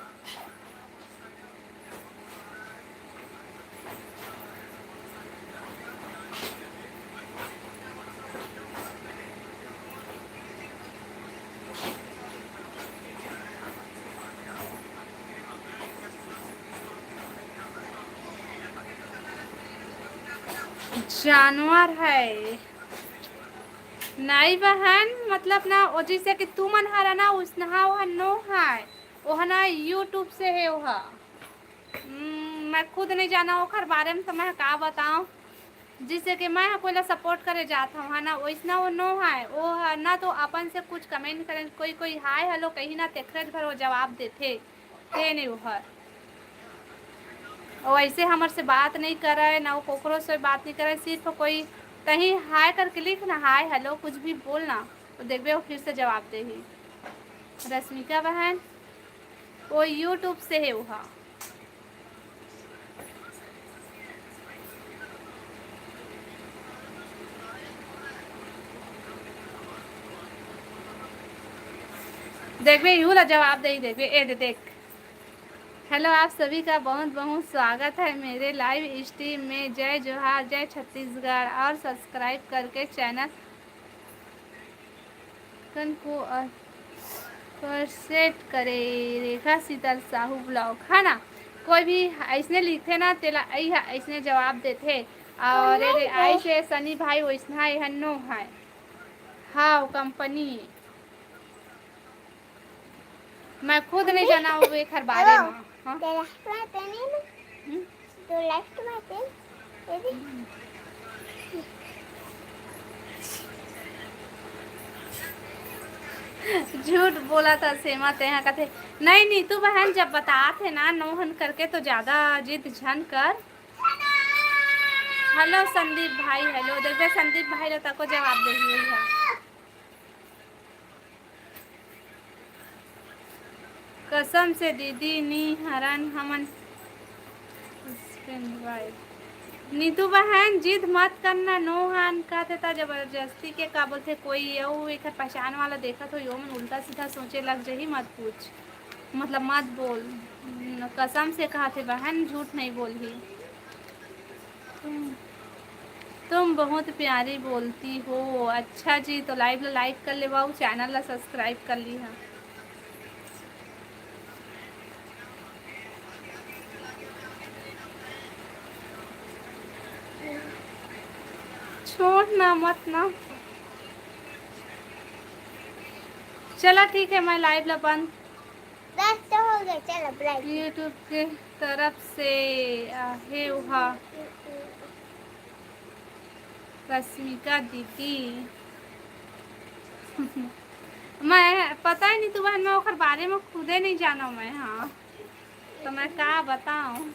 जानवर है नहीं बहन, मतलब ना वो जैसे कि तू मन हरा ना उसना वह नो है वह ना यूट्यूब से है वह। मैं खुद नहीं जाना ओखर बारे में, तो मैं का बताऊँ। जिससे कि मैं कोई ला सपोर्ट करे जाता हूँ ना, वैसना वो नो है वो है ना। तो अपन से कुछ कमेंट करें, कोई कोई हाय हेलो कहीं ना तेखरे घर वो जवाब देते थे नहीं वह। और ऐसे हमर से बात नहीं करे ना, वो कोकरो से बात नहीं करे, सिर्फ कोई कहीं हाय करके लिख ना हाय हेलो कुछ भी बोलना तो देखबे वो फिर से जवाब दे ही। रश्मिका बहन वो यूट्यूब से है वहाँ। देखबे यू ला जवाब दे ही देखबे ए दे देख। हेलो आप सभी का बहुत बहुत स्वागत है मेरे लाइव स्ट्रीम में। जय जोहार जय छत्तीसगढ़। और सब्सक्राइब करके चैनल को पर सेट करे। रेखा शीतल साहू ब्लॉग है ना, कोई भी ऐसने लिखे ना तेला ऐसने जवाब देते। और ऐसे सनी भाई वैसना हन्नो है। हाँ कंपनी मैं खुद नहीं जाना वो एक हर बारे में। हाँ? झूठ बोला था सेमा तेहा कहते नहीं नीतू बहन, जब बताते ना नोहन करके तो ज़्यादा जिद झन कर। हेलो संदीप भाई हेलो। देखते संदीप भाई लो तको जवाब दे हुई है। कसम से दीदी नी हरन हमन नीतू बहन जिद मत करना। नो हान का था जबरदस्ती के का बोलते कोई यो एक पहचान वाला देखा तो यो मन उल्टा सीधा सोचे लग जाही। मत पूछ मतलब मत बोल। कसम से कहा थे बहन झूठ नहीं बोल ही। तुम बहुत प्यारी बोलती हो। अच्छा जी तो लाइव ला लाइक कर ले बाऊ, चैनल ला सब्सक्राइब कर ली है। छोड़ना मत ना। चला ठीक है मैं लाइव ला बंद। 10 तो हो गए, चल अब लाइव। यूट्यूब के तरफ से है वहाँ रश्मिका दीदी। मैं पता ही नहीं तू बहन, मैं ओकर बारे में खुदे नहीं जाना मैं। हाँ तो मैं क्या बताऊँ।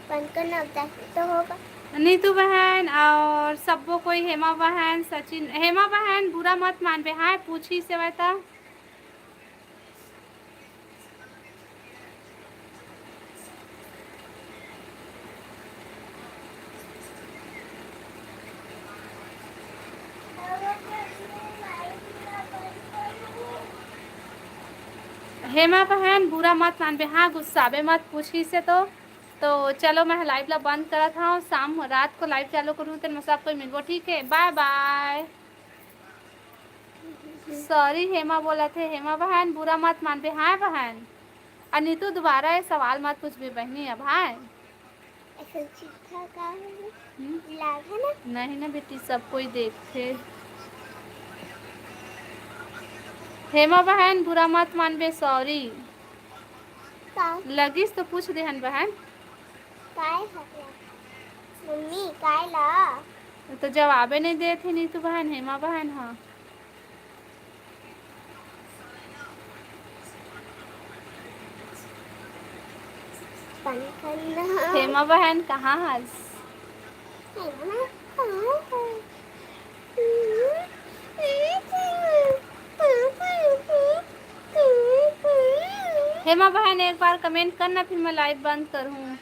बंद करना, 10 तो होगा। नीतू बहन और सबको कोई हेमा बहन सचिन। हेमा बहन बुरा मत मान बे हाँ, पूछी से बता। हेमा बहन बुरा मत मान बे हाँ, गुस्साबे मत पूछी से तो। तो चलो मैं लाइव ला बंद करा था, शाम रात को लाइव चालू करूँ तो मैं सबको मिलबो, ठीक है, बाय बाय। सॉरी हेमा बोला थे, हेमा बहन बुरा मत मानबे, हाँ बहन। और नीतू दोबारा ये सवाल मत पूछबे बहनी अब, हाँ। ऐसा चिट्ठा का लाग है ना? नहीं ना बेटी, सब कोई देखते। हेमा बहन बुरा मत मानबे, सॉरी। का लगिस तो पूछ देहन बहन। काय हकला मम्मी काय ला? तो जवाबे नहीं दे थे नीतू बहन, हेमा बहन। हाँ पंखना हेमा बहन कहाँ हस? हेमा बहन एक बार कमेंट करना, फिर मैं लाइव बंद करूँ।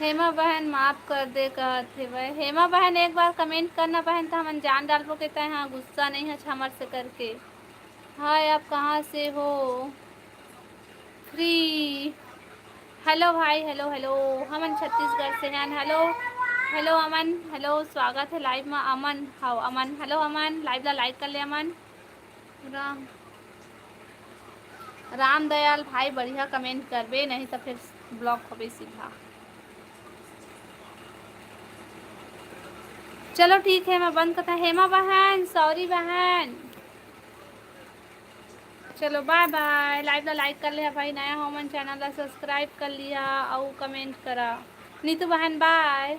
हेमा बहन माफ कर दे कहते भाई। हेमा बहन एक बार कमेंट करना बहन, तो हम जान डालबो के तय, हाँ गुस्सा नहीं है हमर से करके। हाय आप कहाँ से हो? फ्री। हेलो भाई, हेलो हेलो, हमन छत्तीसगढ़ से हैं। हेलो हेलो अमन, हेलो स्वागत है लाइव में अमन। हाँ अमन, हेलो अमन, लाइव ला लाइक कर ले अमन। राम दयाल भाई बढ़िया कमेंट करबे, नहीं तो फिर ब्लॉक होबे सीधा। चलो ठीक है, मैं बंद करता। हेमा बहन सॉरी बहन, चलो बाय बाय। लाइव ला लाइक कर लिया भाई, नया हो मन चैनल ला सब्सक्राइब कर लिया और कमेंट करा। नीतू बहन बाय।